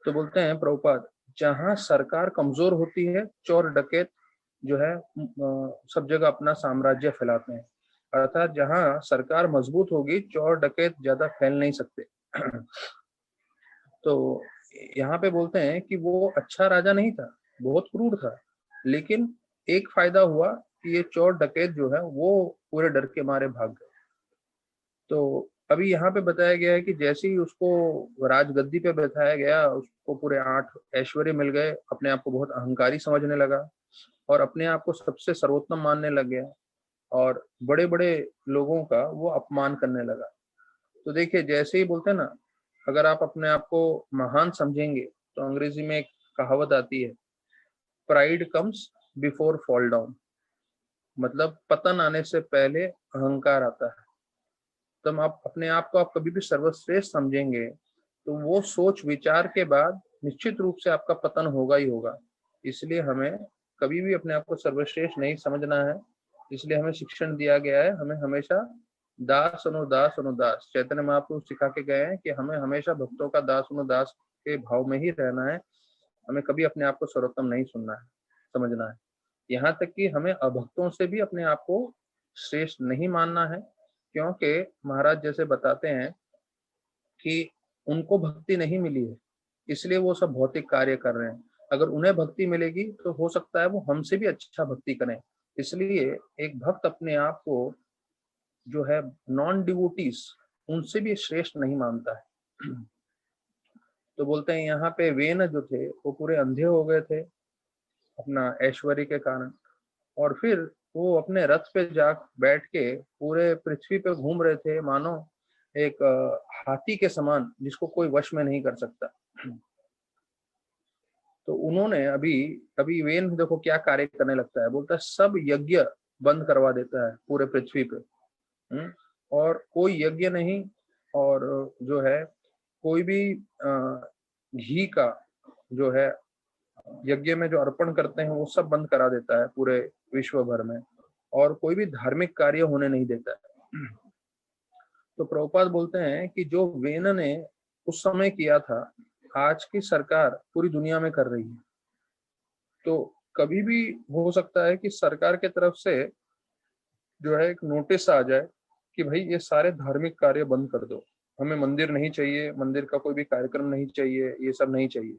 तो बोलते हैं प्रभुपाद, जहां सरकार कमजोर होती है चोर डकैत जो है सब जगह अपना साम्राज्य फैलाते हैं। अर्थात जहां सरकार मजबूत होगी, चोर डकैत ज्यादा फैल नहीं सकते। तो यहाँ पे बोलते हैं कि वो अच्छा राजा नहीं था, बहुत क्रूर था, लेकिन एक फायदा हुआ कि ये चोर डकैत जो है वो पूरे डर के मारे भाग गए। तो अभी यहाँ पे बताया गया है कि जैसे ही उसको राजगद्दी पे बैठाया गया, उसको पूरे 8 ऐश्वर्य मिल गए, अपने आप को बहुत अहंकारी समझने लगा और अपने आप को सबसे सर्वोत्तम मानने लग गया और बड़े-बड़े लोगों का वो अपमान करने लगा। तो देखिए, जैसे ही बोलते हैं ना, अगर आप अपने आप को महान समझेंगे, तो अंग्रेजी में एक कहावत आती है, pride comes before fall down. मतलब पतन आने से पहले अहंकार आता है। तब आप अपने आप को आप कभी भी सर्वश्रेष्ठ समझेंगे, तो वो सोच विचार के बाद निश्चित रूप से आपका पतन होगा ही होगा। इसलिए हमें कभी भी अपने आप को सर्वश्रेष्ठ नहीं समझना है। इसलिए हमें शिक्षण दिया गया है, हमें हमेशा दास अनुदास अनुदास, चैतन्य महाप्रभु सिखा के गए हैं कि हमें हमेशा भक्तों का दास अनुदास के भाव में ही रहना है। हमें कभी अपने आप को सर्वोत्तम नहीं सुनना है, समझना है। यहाँ तक कि हमें अभक्तों से भी अपने आप को श्रेष्ठ नहीं मानना है, क्योंकि महाराज जैसे बताते हैं कि उनको भक्ति नहीं मिली है, इसलिए वो सब भौतिक कार्य कर रहे हैं। अगर उन्हें भक्ति मिलेगी तो हो सकता है वो हमसे भी अच्छा भक्ति करें। इसलिए एक भक्त अपने आप को जो है नॉन डिवोटीज उनसे भी श्रेष्ठ नहीं मानता है। तो बोलते हैं यहाँ पे वेन जो थे वो पूरे अंधे हो गए थे अपना ऐश्वर्य के कारण, और फिर वो अपने रथ पे जा बैठ के पूरे पृथ्वी पे घूम रहे थे, मानो एक हाथी के समान जिसको कोई वश में नहीं कर सकता। तो उन्होंने अभी अभी वेन देखो क्या कार्य करने लगता है, बोलता है सब यज्ञ बंद करवा देता है पूरे पृथ्वी पे। और कोई यज्ञ नहीं, और जो है कोई भी घी का जो है यज्ञ में जो अर्पण करते हैं वो सब बंद करा देता है पूरे विश्व भर में, और कोई भी धार्मिक कार्य होने नहीं देता है। तो प्रभुपाद बोलते हैं कि जो वेन ने उस समय किया था, आज की सरकार पूरी दुनिया में कर रही है। तो कभी भी हो सकता है कि सरकार के तरफ से जो है एक नोटिस आ जाए कि भाई ये सारे धार्मिक कार्य बंद कर दो, हमें मंदिर नहीं चाहिए, मंदिर का कोई भी कार्यक्रम नहीं चाहिए, ये सब नहीं चाहिए।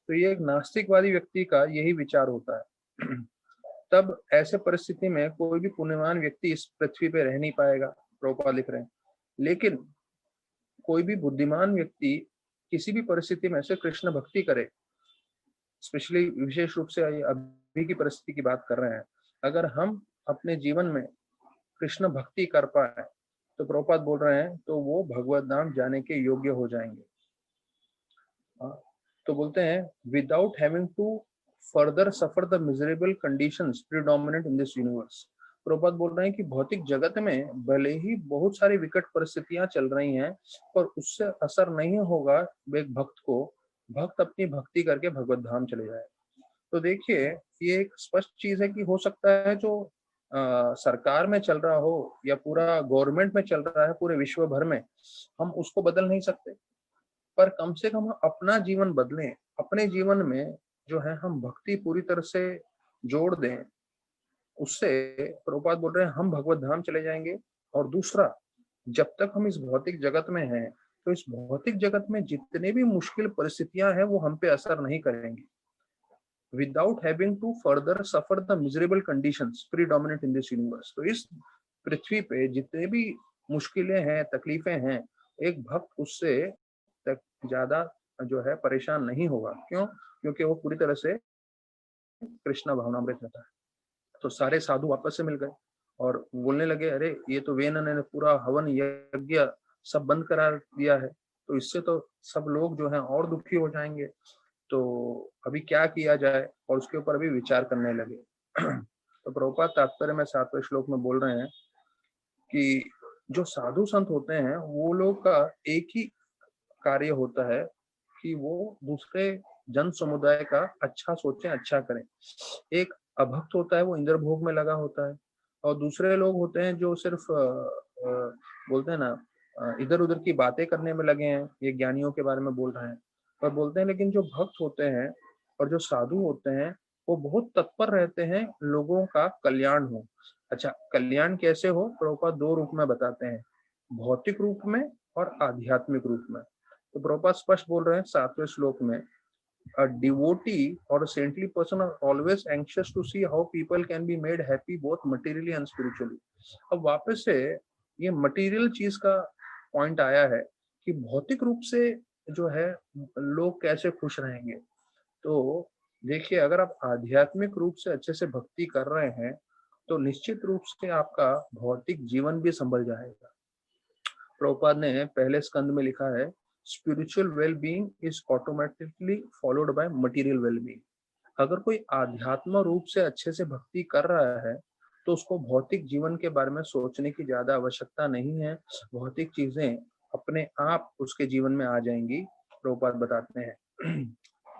तो ये एक नास्तिकवादी व्यक्ति का यही विचार होता है। तब ऐसे परिस्थिति में कोई भी पुण्यवान व्यक्ति इस पृथ्वी पे रह नहीं पाएगा, प्रभुपाद लिख रहे हैं। लेकिन कोई भी बुद्धिमान व्यक्ति किसी भी परिस्थिति में से कृष्ण भक्ति करे, स्पेशली विशेष रूप से अभी की परिस्थिति की बात कर रहे हैं, अगर हम अपने जीवन में कृष्ण भक्ति कर पाए, तो प्रभुपाद बोल रहे हैं तो वो भगवत धाम जाने के योग्य हो जाएंगे। तो बोलते हैं without having to further suffer the miserable conditions predominant in this universe. Prabhupada बोल रहे हैं कि भौतिक जगत में भले ही बहुत सारी विकट परिस्थितियां चल रही हैं, पर उससे असर नहीं होगा एक भक्त को, भक्त अपनी भक्ति करके भगवत धाम चले जाए। तो देखिए, ये एक स्पष्ट चीज है कि हो सकता है जो सरकार में चल रहा हो या पूरा गवर्नमेंट में चल रहा है पूरे विश्व भर में, हम उसको बदल नहीं सकते, पर कम से कम अपना जीवन बदलें, अपने जीवन में जो है हम भक्ति पूरी तरह से जोड़ दें। उससे प्रभुपाद बोल रहे हैं हम भगवत धाम चले जाएंगे। और दूसरा, जब तक हम इस भौतिक जगत में हैं, तो इस भौतिक जगत में जितने भी मुश्किल परिस्थितियां हैं वो हम पे असर नहीं करेंगी। without having to further suffer the miserable conditions predominant in this universe। तो इस पृथ्वी पे जितने भी मुश्किलें हैं, तकलीफें हैं, एक भक्त उससे तक ज्यादा जो है परेशान नहीं होगा। क्यों? क्योंकि वो पूरी तरह से कृष्ण भावनामृत रहता है। तो सारे साधु वापस से मिल गए और बोलने लगे, अरे ये तो वेन ने पूरा हवन यज्ञ सब बंद करा दिया है, तो इससे तो सब लोग जो है और दुखी हो जाएंगे, तो अभी क्या किया जाए, और उसके ऊपर अभी विचार करने लगे। तो प्रभुपाद तात्पर्य में 7वें श्लोक में बोल रहे हैं कि जो साधु संत होते हैं वो लोग का एक ही कार्य होता है कि वो दूसरे जन समुदाय का अच्छा सोचें, अच्छा करें। एक अभक्त होता है वो इंद्र भोग में लगा होता है, और दूसरे लोग होते हैं जो सिर्फ बोलते हैं ना इधर उधर की बातें करने में लगे हैं, ये ज्ञानियों के बारे में बोल रहे हैं। और बोलते हैं लेकिन जो भक्त होते हैं और जो साधु होते हैं वो बहुत तत्पर रहते हैं लोगों का कल्याण हो, अच्छा, कल्याण कैसे हो प्रभुपाद दो रूप में बताते हैं, भौतिक रूप में और आध्यात्मिक रूप में। तो प्रभुपाद स्पष्ट बोल रहे हैं 7वें श्लोक में, a devotee or a saintly person are always anxious to see how people can be made happy both materially and spiritually। अब वापस से ये मटेरियल चीज का पॉइंट आया है कि भौतिक रूप से जो है लोग कैसे खुश रहेंगे। तो देखिए, अगर आप आध्यात्मिक रूप से अच्छे से भक्ति कर रहे हैं तो निश्चित रूप से आपका भौतिक जीवन भी संभल जाएगा। प्रभुपाद ने पहले स्कंद में लिखा है, spiritual well being is automatically followed by material well being. अगर कोई आध्यात्म रूप से अच्छे से भक्ति कर रहा है तो उसको भौतिक जीवन के बारे में सोचने की ज्यादा आवश्यकता नहीं है, भौतिक चीजें अपने आप उसके जीवन में आ जाएंगी, प्रभुपाद बताते हैं।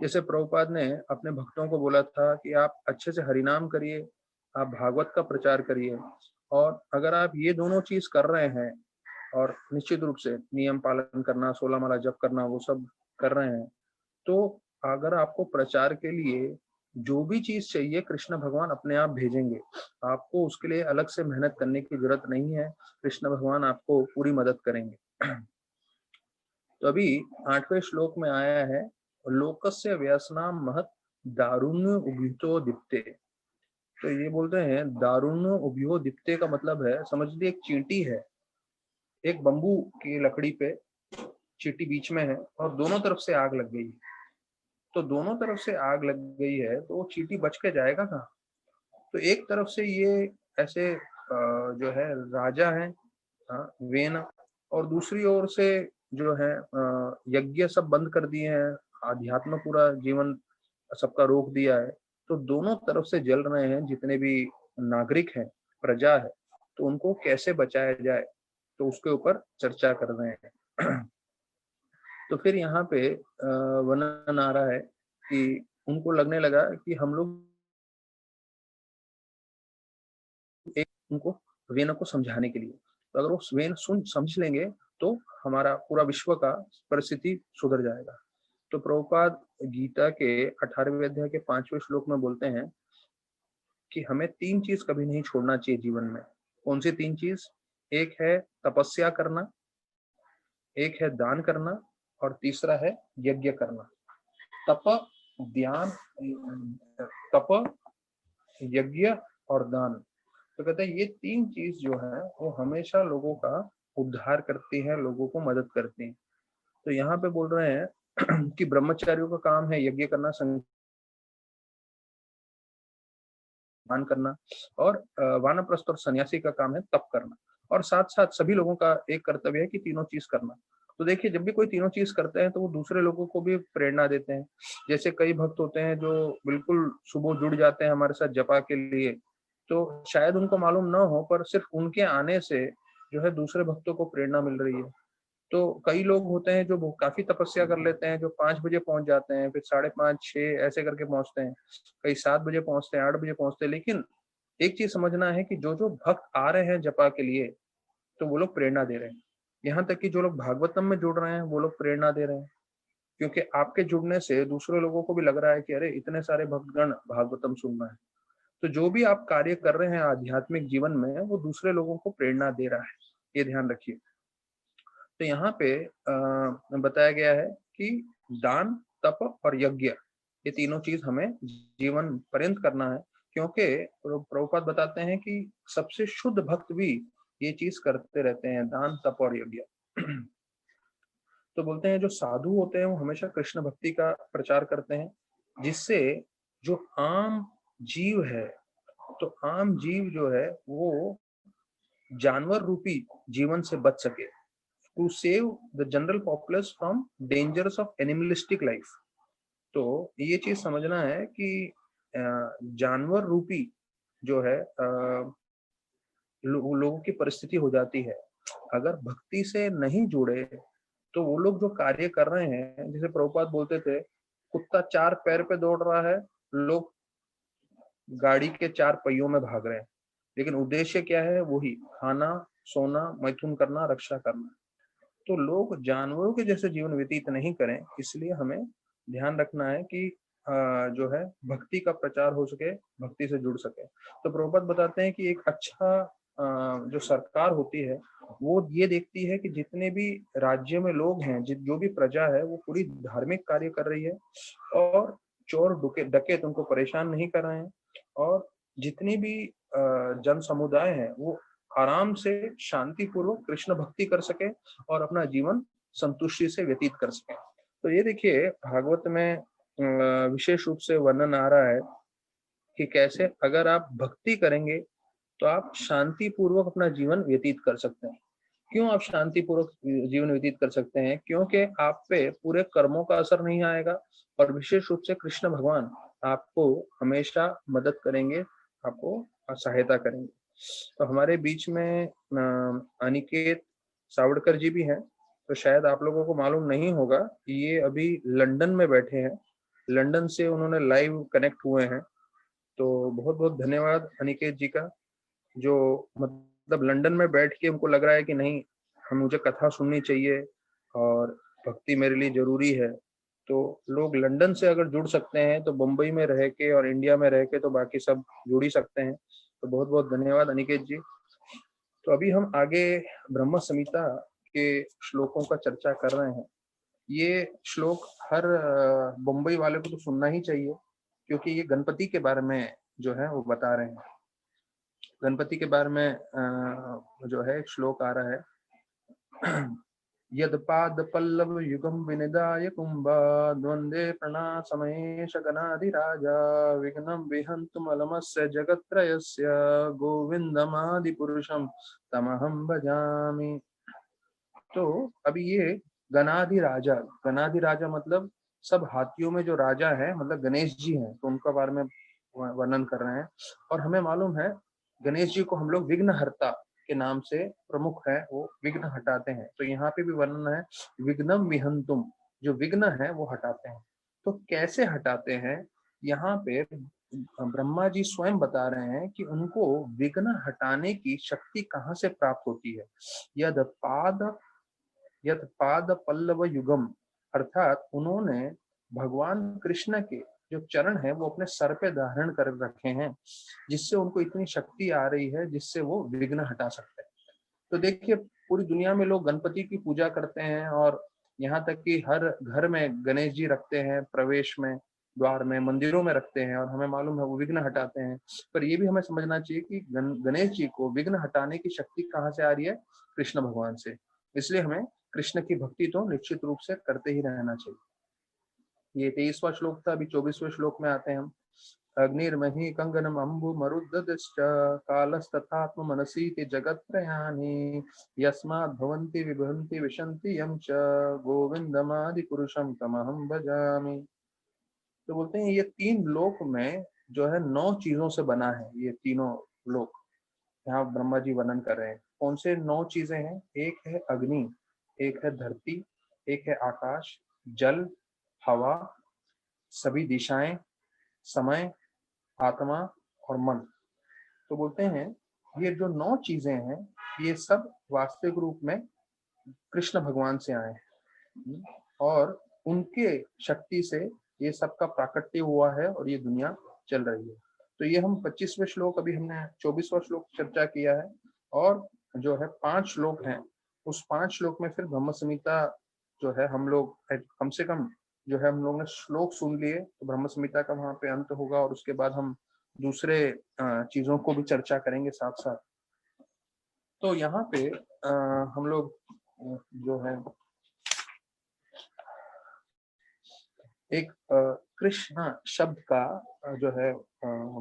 जैसे प्रभुपाद ने अपने भक्तों को बोला था कि आप अच्छे से हरिनाम करिए, आप भागवत का प्रचार करिए, और अगर आप ये दोनों चीज कर रहे हैं और निश्चित रूप से नियम पालन करना, 16 माला जप करना, वो सब कर रहे हैं, तो अगर आपको प्रचार के लिए जो भी चीज चाहिए कृष्ण भगवान अपने आप भेजेंगे। आपको उसके लिए अलग से मेहनत करने की जरूरत नहीं है, कृष्ण भगवान आपको पूरी मदद करेंगे। तो अभी 8वें श्लोक में आया है, लोकस्य व्यसनाम महत दारुण्य उभितो दीप्ते। तो ये बोलते हैं दारुण्य उभियो दीप्ते का मतलब है, समझ लीजिए एक चींटी है, एक बंबू की लकड़ी पे चींटी बीच में है और दोनों तरफ से आग लग गई। तो दोनों तरफ से आग लग गई है तो वो चींटी बच के जाएगा कहाँ। तो एक तरफ से ये ऐसे जो है राजा है, वेन, और दूसरी ओर से जो है यज्ञ सब बंद कर दिए हैं, आध्यात्म पूरा जीवन सबका रोक दिया है। तो दोनों तरफ से जल रहे हैं जितने भी नागरिक हैं, प्रजा है, तो उनको कैसे बचाया जाए, तो उसके ऊपर चर्चा कर रहे हैं। तो फिर यहाँ पे वर्णन आ रहा है कि उनको लगने लगा कि हम लोग एक उनको वेन को समझाने के लिए, तो अगर वो वेन सुन समझ लेंगे तो हमारा पूरा विश्व का परिस्थिति सुधर जाएगा। तो प्रभुपाद गीता के 18वें अध्याय के 5वें श्लोक में बोलते हैं कि हमें 3 चीज कभी नहीं छोड़ना चाहिए जीवन में। कौन सी 3 चीज? एक है तपस्या करना, एक है दान करना, और तीसरा है यज्ञ करना। तप, ध्यान, तप, यज्ञ और दान। तो कहते हैं ये 3 चीज जो है वो हमेशा लोगों का उद्धार करती है, लोगों को मदद करती है। तो यहाँ पे बोल रहे हैं कि ब्रह्मचारियों का काम है यज्ञ करना, दान करना, और वानप्रस्थ और सन्यासी का काम है तप करना। और साथ साथ सभी लोगों का एक कर्तव्य है कि तीनों चीज करना। तो देखिए, जब भी कोई तीनों चीज करते हैं तो वो दूसरे लोगों को भी प्रेरणा देते हैं। जैसे कई भक्त होते हैं जो बिल्कुल सुबह जुड़ जाते हैं हमारे साथ जपा के लिए, तो शायद उनको मालूम ना हो पर सिर्फ उनके आने से जो है दूसरे भक्तों को प्रेरणा मिल रही है। तो कई लोग होते हैं जो काफी तपस्या कर लेते हैं, जो 5 बजे पहुंच जाते हैं, फिर 5:30 6 ऐसे करके पहुंचते हैं, कई 7 बजे पहुंचते हैं, 8 बजे पहुंचते हैं। लेकिन एक चीज समझना है कि जो जो भक्त आ रहे हैं जपा के लिए, तो वो लोग प्रेरणा दे रहे हैं। यहाँ तक कि जो लोग भागवतम में जुड़ रहे हैं वो लोग प्रेरणा दे रहे हैं, क्योंकि आपके जुड़ने से दूसरे लोगों को भी लग रहा है कि अरे इतने सारे भक्तगण भागवतम सुन रहे हैं। तो जो भी आप कार्य कर रहे हैं आध्यात्मिक जीवन में, वो दूसरे लोगों को प्रेरणा दे रहा है, ये ध्यान रखिए। तो यहाँ पे बताया गया है कि दान, तप और यज्ञ, ये तीनों चीज हमें जीवन पर्यंत करना है, क्योंकि प्रभुपाद बताते हैं कि सबसे शुद्ध भक्त भी ये चीज करते रहते हैं, दान, तप और यज्ञ। तो बोलते हैं जो साधु होते हैं वो हमेशा कृष्ण भक्ति का प्रचार करते हैं, जिससे जो आम जीव है, तो आम जीव जो है वो जानवर रूपी जीवन से बच सके, to save the general populace from dangers of animalistic life. तो ये चीज समझना है कि जानवर रूपी जो है लोगों की परिस्थिति हो जाती है अगर भक्ति से नहीं जुड़े। तो वो लोग जो कार्य कर रहे हैं, जैसे प्रभुपाद बोलते थे, कुत्ता 4 पैर पे दौड़ रहा है, लोग गाड़ी के 4 पहियों में भाग रहे हैं, लेकिन उद्देश्य क्या है? वही खाना, सोना, मैथुन करना, रक्षा करना। तो लोग जानवरों के जैसे जीवन व्यतीत नहीं करें, इसलिए हमें ध्यान रखना है कि जो है भक्ति का प्रचार हो सके, भक्ति से जुड़ सके। तो प्रभुपाद बताते हैं कि एक अच्छा जो सरकार होती है वो ये देखती है कि जितने भी राज्य में लोग हैं, जो भी प्रजा है, वो पूरी धार्मिक कार्य कर रही है और चोर डकैत उनको परेशान नहीं कर रहे हैं, और जितनी भी जन समुदाय है वो आराम से शांति पूर्वक कृष्ण भक्ति कर सके और अपना जीवन संतुष्टि से व्यतीत कर सके। तो ये देखिए भागवत में विशेष रूप से वर्णन आ रहा है कि कैसे अगर आप भक्ति करेंगे तो आप शांति पूर्वक अपना जीवन व्यतीत कर सकते हैं। क्यों आप शांति पूर्वक जीवन व्यतीत कर सकते हैं? क्योंकि आप पे पूरे कर्मों का असर नहीं आएगा और विशेष रूप से कृष्ण भगवान आपको हमेशा मदद करेंगे, आपको सहायता करेंगे। तो हमारे बीच में अनिकेत सावड़कर जी भी हैं। तो शायद आप लोगों को मालूम नहीं होगा कि ये अभी लंदन में बैठे हैं, लंदन से उन्होंने लाइव कनेक्ट हुए हैं। तो बहुत बहुत धन्यवाद अनिकेत जी का, जो मतलब लंदन में बैठ के उनको लग रहा है कि नहीं, हम मुझे कथा सुननी चाहिए और भक्ति मेरे लिए जरूरी है। तो लोग लंदन से अगर जुड़ सकते हैं तो मुंबई में रह के और इंडिया में रह के तो बाकी सब जुड़ ही सकते हैं। तो बहुत बहुत धन्यवाद अनिकेत जी। तो अभी हम आगे ब्रह्म संहिता के श्लोकों का चर्चा कर रहे हैं। ये श्लोक हर मुंबई वाले को तो सुनना ही चाहिए, क्योंकि ये गणपति के बारे में जो है वो बता रहे हैं। गणपति के बारे में जो है एक श्लोक आ रहा है। यदपाद पल्लव युगम विनिदाय कुंभा द्वंद्वे प्रणासमयेश गणाधिराजा विघ्नं विहन्तुम अलमस्य जगत्त्रयस्य गोविंदमादि पुरुषम तमहं भजामि। तो अभी ये गणाधिराजा, गणाधिराजा मतलब सब हाथियों में जो राजा है, मतलब गणेश जी हैं, तो उनका बारे में वर्णन कर रहे हैं। और हमें मालूम है गणेश जी को हम लोग विघ्नहर्ता के नाम से प्रमुख है, वो विघ्न हटाते हैं। तो यहाँ पे भी वर्णन है विघ्नम विहंतुम, जो विघ्न है वो हटाते हैं। तो कैसे हटाते हैं, यहाँ पे ब्रह्मा जी स्वयं बता रहे हैं कि उनको विघ्न हटाने की शक्ति कहाँ से प्राप्त होती है। यद पाद पल्लव युगम, अर्थात उन्होंने भगवान कृष्ण के जो चरण है वो अपने सर पे धारण कर रखे हैं, जिससे उनको इतनी शक्ति आ रही है जिससे वो विघ्न हटा सकते हैं। तो देखिए पूरी दुनिया में लोग गणपति की पूजा करते हैं और यहाँ तक कि हर घर में गणेश जी रखते हैं, प्रवेश में, द्वार में, मंदिरों में रखते हैं, और हमें मालूम है वो विघ्न हटाते हैं। पर ये भी हमें समझना चाहिए कि गणेश जी को विघ्न हटाने की शक्ति कहाँ से आ रही है? कृष्ण भगवान से। इसलिए हमें कृष्ण की भक्ति तो निश्चित रूप से करते ही रहना चाहिए। ये 23वां श्लोक था। अभी 24वें श्लोक में आते हैं हम। अग्निर्महि कंगनम अम्बु मरुद्दश्च कालस्तथात्म मनसीति जगत्त्रयानि यस्मात् भवन्ति विभन्ति विशन्ति यं च गोविंदमादि पुरुषं तमहं भजामि। तो बोलते हैं ये तीन लोक में जो है 9 चीजों से बना है। ये तीनों लोक यहाँ ब्रह्मा जी वर्णन कर रहे हैं। कौन से 9 चीजें हैं? एक है अग्नि, एक है धरती, एक है आकाश, जल, हवा, सभी दिशाएं, समय, आत्मा और मन। तो बोलते हैं ये जो 9 चीजें हैं ये सब वास्तविक रूप में कृष्ण भगवान से आए हैं और उनके शक्ति से ये सब का प्राकट्य हुआ है और ये दुनिया चल रही है। तो ये हम 25वें श्लोक, अभी हमने 24वां श्लोक चर्चा किया है, और जो है 5 श्लोक हैं, उस 5 श्लोक में फिर ब्रह्म संहिता जो है हम लोग कम से कम जो है हम लोग ने श्लोक सुन लिए, तो ब्रह्म संहिता का वहां पे अंत होगा और उसके बाद हम दूसरे चीजों को भी चर्चा करेंगे साथ साथ। तो यहाँ पे हम लोग जो है एक कृष्ण शब्द का जो है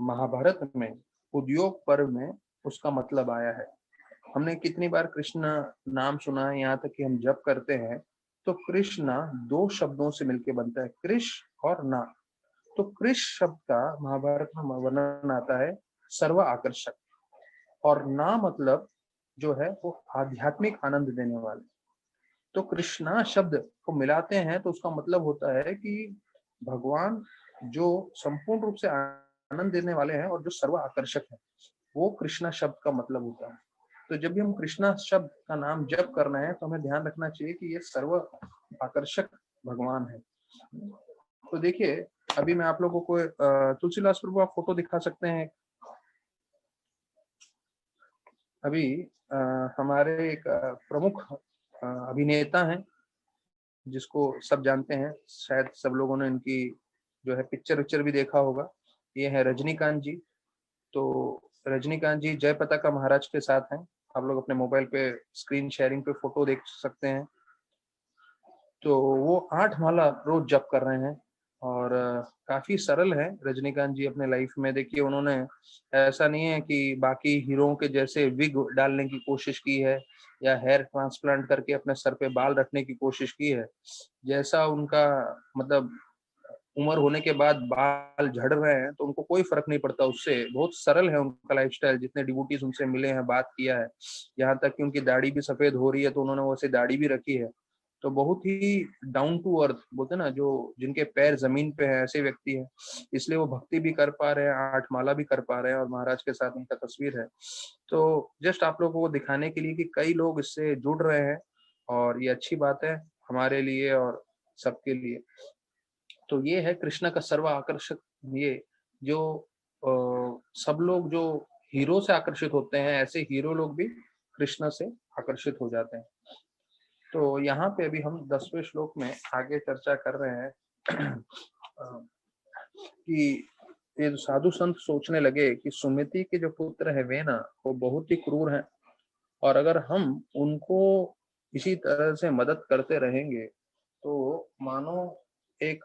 महाभारत में उद्योग पर्व में उसका मतलब आया है। हमने कितनी बार कृष्ण नाम सुना है, यहाँ तक कि हम जप करते हैं तो कृष्ण 2 शब्दों से मिलके बनता है, कृष और ना। तो कृष शब्द का महाभारत में वर्णन आता है सर्व आकर्षक, और ना मतलब जो है वो आध्यात्मिक आनंद देने वाले। तो कृष्णा शब्द को मिलाते हैं तो उसका मतलब होता है कि भगवान जो संपूर्ण रूप से आनंद देने वाले हैं और जो सर्व आकर्षक है, वो कृष्णा शब्द का मतलब होता है। तो जब भी हम कृष्णा शब्द का नाम जप कर रहे हैं तो हमें ध्यान रखना चाहिए कि ये सर्व आकर्षक भगवान है। तो देखिए, अभी मैं आप लोगों को तुलसीदास प्रभु, आप फोटो दिखा सकते हैं? अभी हमारे एक प्रमुख अभिनेता हैं, जिसको सब जानते हैं, शायद सब लोगों ने इनकी जो है पिक्चर विक्चर भी देखा होगा। ये है रजनीकांत जी। तो रजनीकांत जी जय पताका महाराज के साथ हैं। आप लोग अपने मोबाइल पे स्क्रीन शेयरिंग पे फोटो देख सकते हैं। तो वो 8 माला रोज जप कर रहे हैं और काफी सरल है रजनीकांत जी अपने लाइफ में। देखिए, उन्होंने ऐसा नहीं है कि बाकी हीरोओं के जैसे विग डालने की कोशिश की है या हेयर ट्रांसप्लांट करके अपने सर पे बाल रखने की कोशिश की है। जैसा उनका मतलब उम्र होने के बाद बाल झड़ रहे हैं तो उनको कोई फर्क नहीं पड़ता उससे। बहुत सरल है उनका लाइफस्टाइल। जितने डिवोटीज उनसे मिले हैं, बात किया है, यहाँ तक कि उनकी दाढ़ी भी सफेद हो रही है तो उन्होंने वैसे दाढ़ी भी रखी है। तो बहुत ही डाउन टू अर्थ बोलते हैं ना, जो जिनके पैर जमीन पे है, ऐसे व्यक्ति है। इसलिए वो भक्ति भी कर पा रहे हैं, 8 माला भी कर पा रहे हैं और महाराज के साथ उनका तस्वीर है। तो जस्ट आप लोगों को दिखाने के लिए कि कई लोग इससे जुड़ रहे हैं और ये अच्छी बात है हमारे लिए और सबके लिए। तो ये है कृष्ण का सर्व आकर्षक। ये जो सब लोग जो हीरो से आकर्षित होते हैं, ऐसे हीरो लोग भी कृष्ण से आकर्षित हो जाते हैं। तो यहाँ पे अभी हम 10वें श्लोक में आगे चर्चा कर रहे हैं कि ये जो साधु संत सोचने लगे कि सुमति के जो पुत्र है वे ना, वो बहुत ही क्रूर हैं और अगर हम उनको इसी तरह से मदद करते रहेंगे तो मानो एक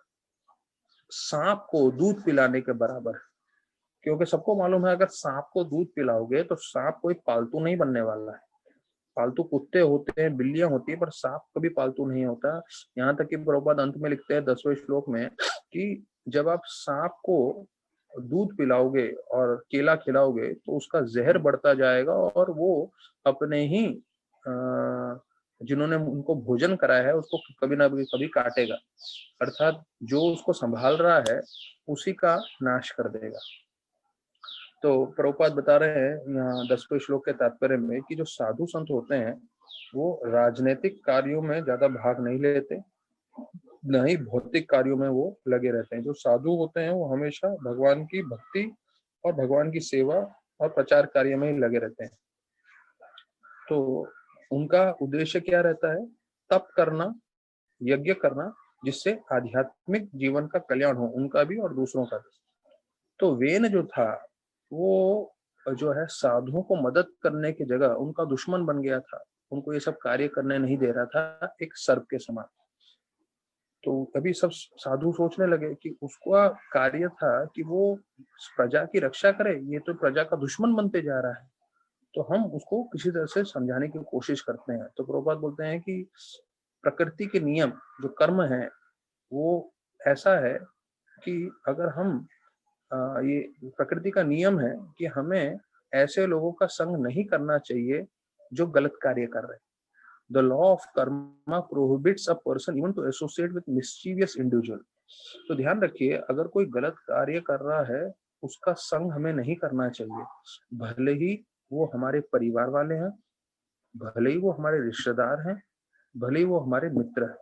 सांप को दूध पिलाने के बराबर है। क्योंकि सबको मालूम है, अगर सांप को दूध पिलाओगे तो सांप कोई पालतू नहीं बनने वाला है। पालतू कुत्ते होते हैं, बिल्लियां होती है, पर सांप कभी पालतू नहीं होता। यहाँ तक कि प्रभुपाद अंत में लिखते हैं 10वें श्लोक में कि जब आप सांप को दूध पिलाओगे और केला खिलाओगे तो उसका जहर बढ़ता जाएगा और वो अपने ही जिन्होंने उनको भोजन कराया है उसको कभी ना कभी काटेगा। अर्थात जो उसको संभाल रहा है उसी का नाश कर देगा। तो प्रभुपाद बता रहे हैं यहाँ 10वें श्लोक के तात्पर्य में कि जो साधु संत होते हैं वो राजनीतिक कार्यों में ज्यादा भाग नहीं लेते, न ही भौतिक कार्यों में वो लगे रहते हैं। जो साधु होते हैं वो हमेशा भगवान की भक्ति और भगवान की सेवा और प्रचार कार्य में ही लगे रहते हैं। तो उनका उद्देश्य क्या रहता है? तप करना, यज्ञ करना, जिससे आध्यात्मिक जीवन का कल्याण हो, उनका भी और दूसरों का भी। तो वेन जो था वो जो है साधुओं को मदद करने की जगह उनका दुश्मन बन गया था। उनको ये सब कार्य करने नहीं दे रहा था, एक सर्प के समान। तो तभी सब साधु सोचने लगे कि उसका कार्य था कि वो प्रजा की रक्षा करे, ये तो प्रजा का दुश्मन बनते जा रहा है। तो हम उसको किसी तरह से समझाने की कोशिश करते हैं। तो प्रभुपाद बोलते हैं कि प्रकृति के नियम जो कर्म है वो ऐसा है कि अगर हम ये प्रकृति का नियम है कि हमें ऐसे लोगों का संग नहीं करना चाहिए जो गलत कार्य कर रहे हैं। The law of karma prohibits a person even to associate with mischievous individual. तो ध्यान रखिए, अगर कोई गलत कार्य कर रहा है उसका संग हमें नहीं करना चाहिए। भले ही वो हमारे परिवार वाले हैं, भले ही वो हमारे रिश्तेदार हैं, भले ही वो हमारे मित्र हैं।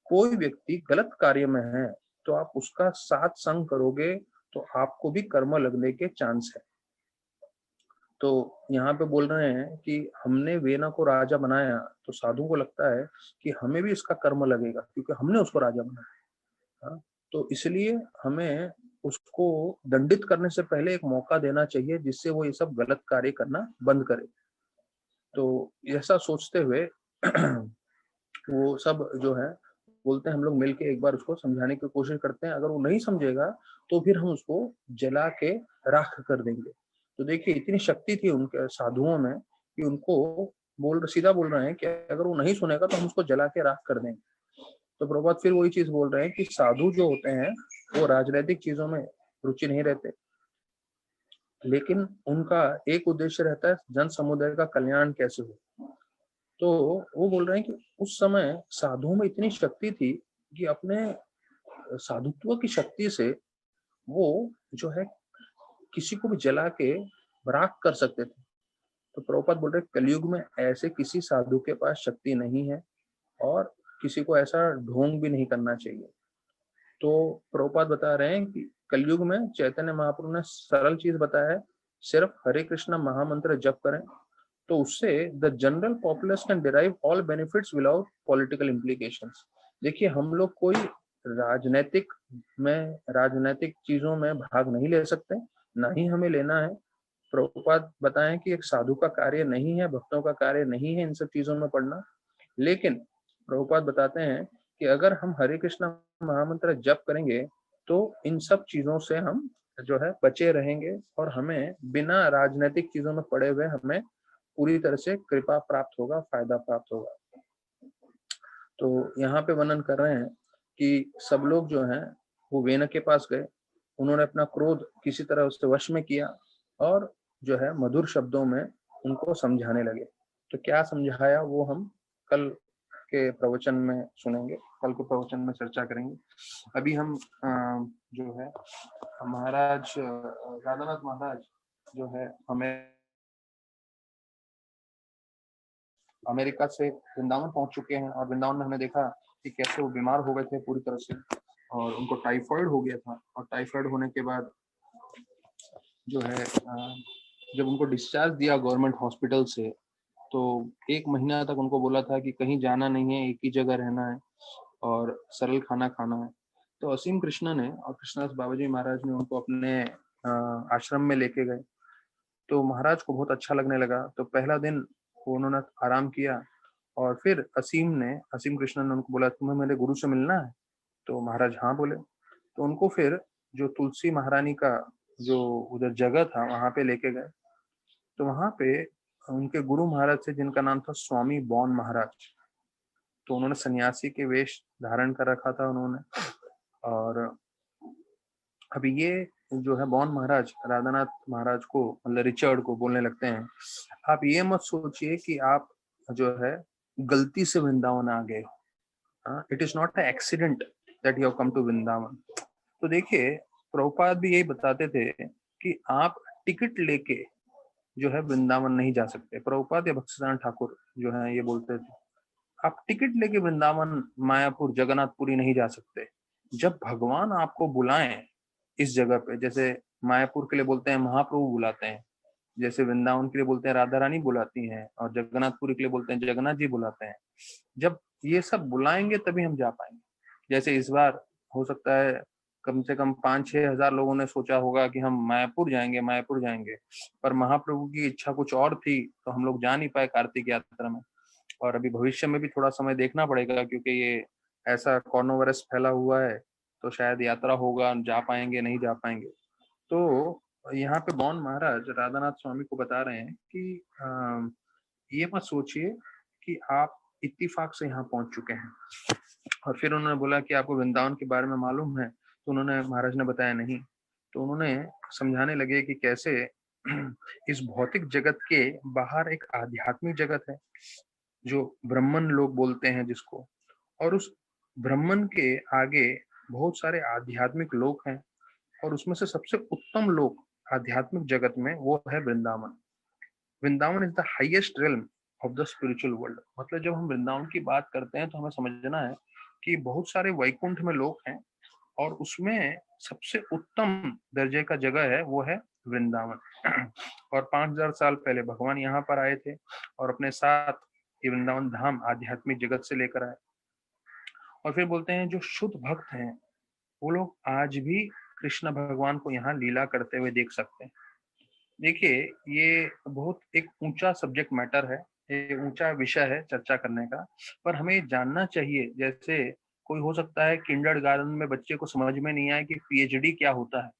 कोई व्यक्ति गलत कार्य में है तो आप उसका साथ संग करोगे तो आपको भी कर्म लगने के चांस है। तो यहाँ पे बोल रहे हैं कि हमने वेना को राजा बनाया तो साधु को लगता है कि हमें भी इसका कर्म लगेगा क्योंकि हमने उसको राजा बनाया। हाँ, तो इसलिए हमें उसको दंडित करने से पहले एक मौका देना चाहिए जिससे वो ये सब गलत कार्य करना बंद करे। तो ऐसा सोचते हुए वो सब जो है बोलते हैं, हम लोग मिलके एक बार उसको समझाने की कोशिश करते हैं। अगर वो नहीं समझेगा तो फिर हम उसको जला के राख कर देंगे। तो देखिए, इतनी शक्ति थी उनके साधुओं में कि उनको सीधा बोल रहे हैं कि अगर वो नहीं सुनेगा तो हम उसको जला के राख कर देंगे। तो प्रभात फिर वही चीज बोल रहे हैं कि साधु जो होते हैं वो राजनीतिक चीजों में रुचि नहीं रहते, लेकिन उनका एक उद्देश्य रहता है जन समुदाय का कल्याण कैसे हो। तो वो बोल रहे हैं कि उस समय साधुओं में इतनी शक्ति थी कि अपने साधुत्व की शक्ति से वो जो है किसी को भी जला के राख कर सकते थे। तो प्रभुपाद बोल रहे कलयुग में ऐसे किसी साधु के पास शक्ति नहीं है और किसी को ऐसा ढोंग भी नहीं करना चाहिए। तो प्रभुपाद बता रहे हैं कि कलयुग में चैतन्य महाप्रभु ने सरल चीज बताया है, सिर्फ हरे कृष्णा महामंत्र जप करें, तो उससे the general populace can derive all benefits without political implications. देखिए, हम लोग कोई राजनीतिक राजनीतिक चीजों में भाग नहीं ले सकते, ना ही हमें लेना है। प्रभुपाद बताएं कि एक साधु का कार्य नहीं है, भक्तों का कार्य नहीं है इन सब चीजों में पढ़ना। लेकिन प्रभुपाद बताते हैं कि अगर हम हरे कृष्णा महामंत्र जप करेंगे तो इन सब चीजों से हम जो है बचे रहेंगे, और हमें बिना राजनीतिक चीजों में पड़े हुए हमें पूरी तरह से कृपा प्राप्त होगा, फायदा प्राप्त होगा। तो यहाँ पे वर्णन कर रहे हैं कि सब लोग जो हैं वो वेनक के पास गए, उन्होंने अपना क्रोध किसी तरह उससे वश में किया और जो है मधुर शब्दों में उनको समझाने लगे। तो क्या समझाया वो हम कल के प्रवचन में सुनेंगे, कल के प्रवचन में चर्चा करेंगे। अभी हम जो है महाराज राधानाथ महाराज जो है हमें अमेरिका से वृंदावन पहुंच चुके हैं, और वृंदावन में हमने देखा कि कैसे वो बीमार हो गए थे पूरी तरह से, और उनको टाइफाइड हो गया था। और टाइफाइड होने के बाद जो है जब उनको डिस्चार्ज दिया गवर्नमेंट हॉस्पिटल से, तो 1 महीना तक उनको बोला था कि कहीं जाना नहीं है, एक ही जगह रहना है और सरल खाना खाना है। तो असीम कृष्णा ने और कृष्णदास बाबा जी महाराज ने उनको अपने आश्रम में लेके गए। तो महाराज को बहुत अच्छा लगने लगा। तो पहला दिन उन्होंने आराम किया, और फिर असीम कृष्ण ने उनको बोला, तुम्हें मेरे गुरु से मिलना है? तो महाराज हाँ बोले। तो उनको फिर जो तुलसी महारानी का जो उधर जगह था वहां पे लेके गए। तो वहां पे उनके गुरु महाराज से, जिनका नाम था स्वामी बॉन महाराज, तो उन्होंने सन्यासी के वेश धारण कर रखा था उन्होंने। और अभी ये जो है बॉन महाराज राधानाथ महाराज को, मतलब रिचर्ड को बोलने लगते हैं, आप ये मत सोचिए कि आप जो है गलती से वृंदावन आ गए। It is not a accident that you have come to Vrindavan. तो देखिए, प्रभुपाद भी यही बताते थे कि आप टिकट लेके जो है वृंदावन नहीं जा सकते। प्रभुपाद या भक्तिसिद्धांत ठाकुर जो है ये बोलते थे, आप टिकट लेके वृंदावन, मायापुर, जगन्नाथपुरी नहीं जा सकते। जब भगवान आपको बुलाएं इस जगह पे, जैसे मायापुर के लिए बोलते हैं महाप्रभु बुलाते हैं, जैसे वृंदावन के लिए बोलते हैं राधा रानी बुलाती हैं, और जगन्नाथपुरी के लिए बोलते हैं जगन्नाथ जी बुलाते हैं। जब ये सब बुलाएंगे तभी हम जा पाएंगे। जैसे इस बार हो सकता है कम से कम 5-6 हजार लोगों ने सोचा होगा कि हम मायापुर जाएंगे, मायापुर जाएंगे, पर महाप्रभु की इच्छा कुछ और थी, तो हम लोग जा नहीं पाए कार्तिक यात्रा में। और अभी भविष्य में भी थोड़ा समय देखना पड़ेगा, क्योंकि ये ऐसा कोरोना वायरस फैला हुआ है, तो शायद यात्रा होगा, जा पाएंगे नहीं जा पाएंगे। तो यहाँ पे बॉन महाराज राधानाथ स्वामी को बता रहे हैं कि ये मत सोचिए कि आप इत्तेफाक से यहाँ पहुंच चुके हैं। और फिर उन्होंने बोला कि आपको वृंदावन के बारे में मालूम है? तो उन्होंने, महाराज ने बताया नहीं। तो उन्होंने समझाने लगे कि कैसे इस भौतिक जगत के बाहर एक आध्यात्मिक जगत है जो ब्रह्मन लोग बोलते हैं जिसको, और उस ब्रह्मन के आगे बहुत सारे आध्यात्मिक लोग हैं, और उसमें से सबसे उत्तम लोग आध्यात्मिक जगत में वो है Vrindavan. Vrindavan is the highest realm of the spiritual world. मतलब जब हम वृंदावन की बात करते हैं तो हमें समझना है कि बहुत सारे वैकुंठ में लोग हैं, और उसमें सबसे उत्तम दर्जे का जगह है वो है वृंदावन। और 5,000 साल पहले भगवान यहाँ पर आए थे, और अपने साथ ये वृंदावन धाम आध्यात्मिक जगत से लेकर आए। और फिर बोलते हैं जो शुद्ध भक्त हैं वो लोग आज भी कृष्ण भगवान को यहाँ लीला करते हुए देख सकते हैं। देखिए, ये बहुत एक ऊंचा सब्जेक्ट मैटर है, ये ऊंचा विषय है चर्चा करने का, पर हमें जानना चाहिए। जैसे कोई हो सकता है किंडरगार्टन में बच्चे को समझ में नहीं आए कि पीएचडी क्या होता है,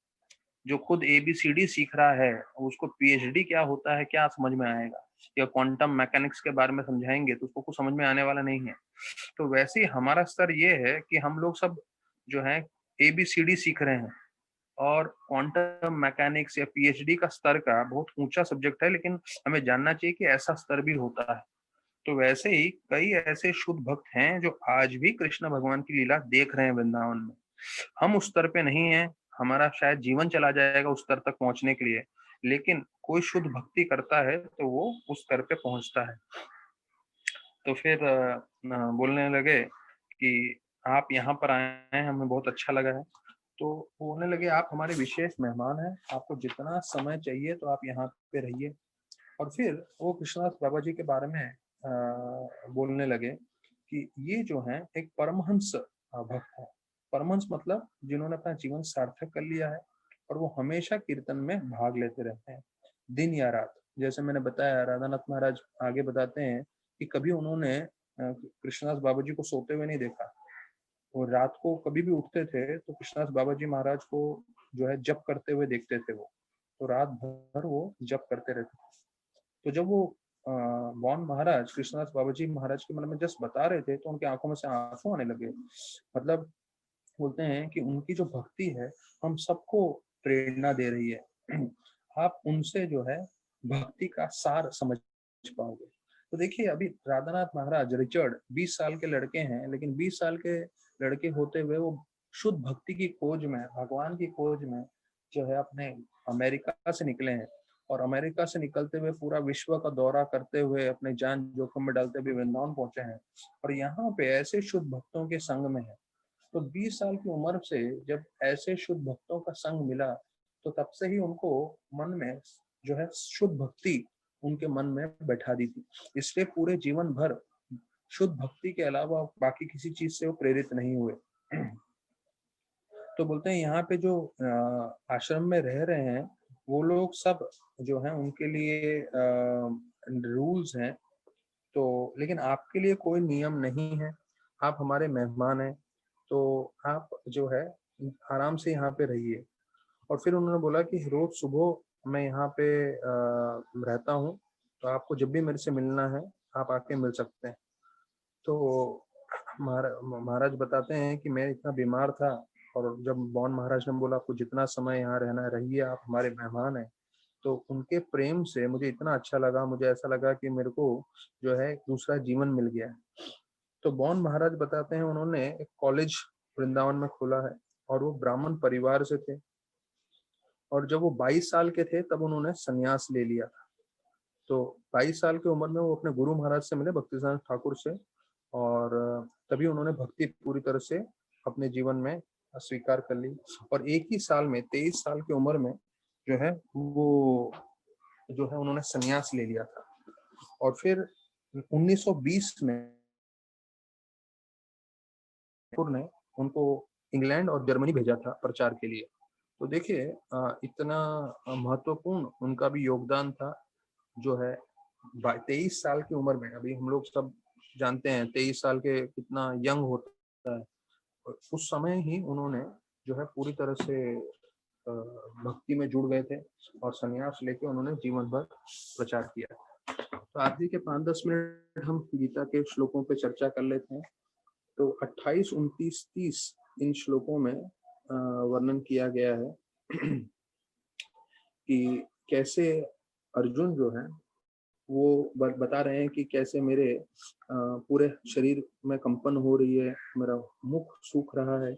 जो खुद एबीसीडी सीख रहा है उसको पीएचडी क्या होता है क्या समझ में आएगा? या क्वांटम मैकेनिक्स के बारे में समझाएंगे तो उसको कुछ समझ में आने वाला नहीं है। तो वैसे ही हमारा स्तर ये है कि हम लोग सब जो है एबीसीडी सीख रहे हैं, और क्वांटम मैकेनिक्स या पीएचडी का स्तर का बहुत ऊंचा सब्जेक्ट है, लेकिन हमें जानना चाहिए कि ऐसा स्तर भी होता है। तो वैसे ही कई ऐसे शुद्ध भक्त हैं जो आज भी कृष्ण भगवान की लीला देख रहे हैं वृंदावन में। हम उस स्तर पे नहीं है, हमारा शायद जीवन चला जाएगा उस स्तर तक पहुंचने के लिए, लेकिन कोई शुद्ध भक्ति करता है तो वो उस स्तर पे पहुंचता है। तो फिर बोलने लगे कि आप यहाँ पर आए हैं, हमें बहुत अच्छा लगा है। तो वो बोलने लगे, आप हमारे विशेष मेहमान हैं, आपको जितना समय चाहिए तो आप यहाँ पे रहिए। और फिर वो कृष्णदास बाबा जी के बारे में बोलने लगे कि ये जो है एक परमहंस भक्त है। परमहंस मतलब जिन्होंने अपना जीवन सार्थक कर लिया है और वो हमेशा कीर्तन में भाग लेते रहते हैं, दिन या रात। जैसे मैंने बताया, राधानाथ महाराज आगे बताते हैं कि कभी उन्होंने कृष्णदास बाबा जी को सोते हुए नहीं देखा। वो रात को कभी भी उठते थे तो कृष्णदास बाबा जी महाराज को जो है जप करते हुए देखते थे वो। तो रात भर वो जप करते रहते थे। तो जब वो बॉन महाराज कृष्णदास बाबा जी महाराज के मन में जस्ट बता रहे थे तो उनकी आंखों में से आंसू आने लगे। मतलब बोलते हैं कि उनकी जो भक्ति है हम सबको प्रेरणा दे रही है। आप उनसे जो है भक्ति का सार समझ पाओगे। तो देखिए, अभी राधानाथ महाराज रिचर्ड 20 साल के लड़के हैं, लेकिन 20 साल के लड़के होते हुए वो शुद्ध भक्ति की खोज में, भगवान की खोज में जो है अपने अमेरिका से निकले हैं। और अमेरिका से निकलते हुए पूरा विश्व का दौरा करते हुए अपने जान जोखिम में डालते हुए वृंदावन पहुंचे हैं। और यहाँ पे ऐसे शुद्ध भक्तों के संग में है। तो 20 साल की उम्र से जब ऐसे शुद्ध भक्तों का संग मिला तो तब से ही उनको मन में जो है शुद्ध भक्ति उनके मन में बैठा दी थी। इसलिए पूरे जीवन भर शुद्ध भक्ति के अलावा बाकी किसी चीज से वो प्रेरित नहीं हुए। तो बोलते हैं यहाँ पे जो आश्रम में रह रहे हैं वो लोग सब जो है उनके लिए रूल्स हैं। तो लेकिन आपके लिए कोई नियम नहीं है, आप हमारे मेहमान हैं, तो आप जो है आराम से यहाँ पे रहिए। और फिर उन्होंने बोला कि रोज सुबह मैं यहाँ पे रहता हूँ, तो आपको जब भी मेरे से मिलना है आप आके मिल सकते हैं। तो महाराज बताते हैं कि मैं इतना बीमार था और जब बॉन महाराज ने बोला आपको जितना समय यहाँ रहना है रहिए, आप हमारे मेहमान हैं, तो उनके प्रेम से मुझे इतना अच्छा लगा। मुझे ऐसा लगा कि मेरे को जो है दूसरा जीवन मिल गया है। तो बॉन महाराज बताते हैं उन्होंने एक कॉलेज वृंदावन में खोला है और वो ब्राह्मण परिवार से थे। और जब वो 22 साल के थे तब उन्होंने संन्यास ले लिया था। तो 22 साल की उम्र में वो अपने गुरु महाराज से मिले, भक्तिसार ठाकुर से। और तभी उन्होंने भक्ति पूरी तरह से अपने जीवन में स्वीकार कर ली। और एक ही साल में 23 साल की उम्र में जो है वो जो है उन्होंने संन्यास ले लिया था। और फिर 1920 में ठाकुर ने उनको इंग्लैंड और जर्मनी भेजा था प्रचार के लिए। तो देखिए इतना महत्वपूर्ण उनका भी योगदान था जो है 23 साल की उम्र में। अभी हम लोग सब जानते हैं 23 साल के कितना यंग होता है। और उस समय ही उन्होंने जो है पूरी तरह से भक्ति में जुड़ गए थे और संन्यास लेके उन्होंने जीवन भर प्रचार किया। तो आखिरी के 5-10 मिनट हम गीता के श्लोकों पे चर्चा कर लेते हैं। तो 28, 29, 30 इन श्लोकों में वर्णन किया गया है कि कैसे अर्जुन जो है वो बता रहे हैं कि कैसे मेरे पूरे शरीर में कंपन हो रही है, मेरा मुख सूख रहा है,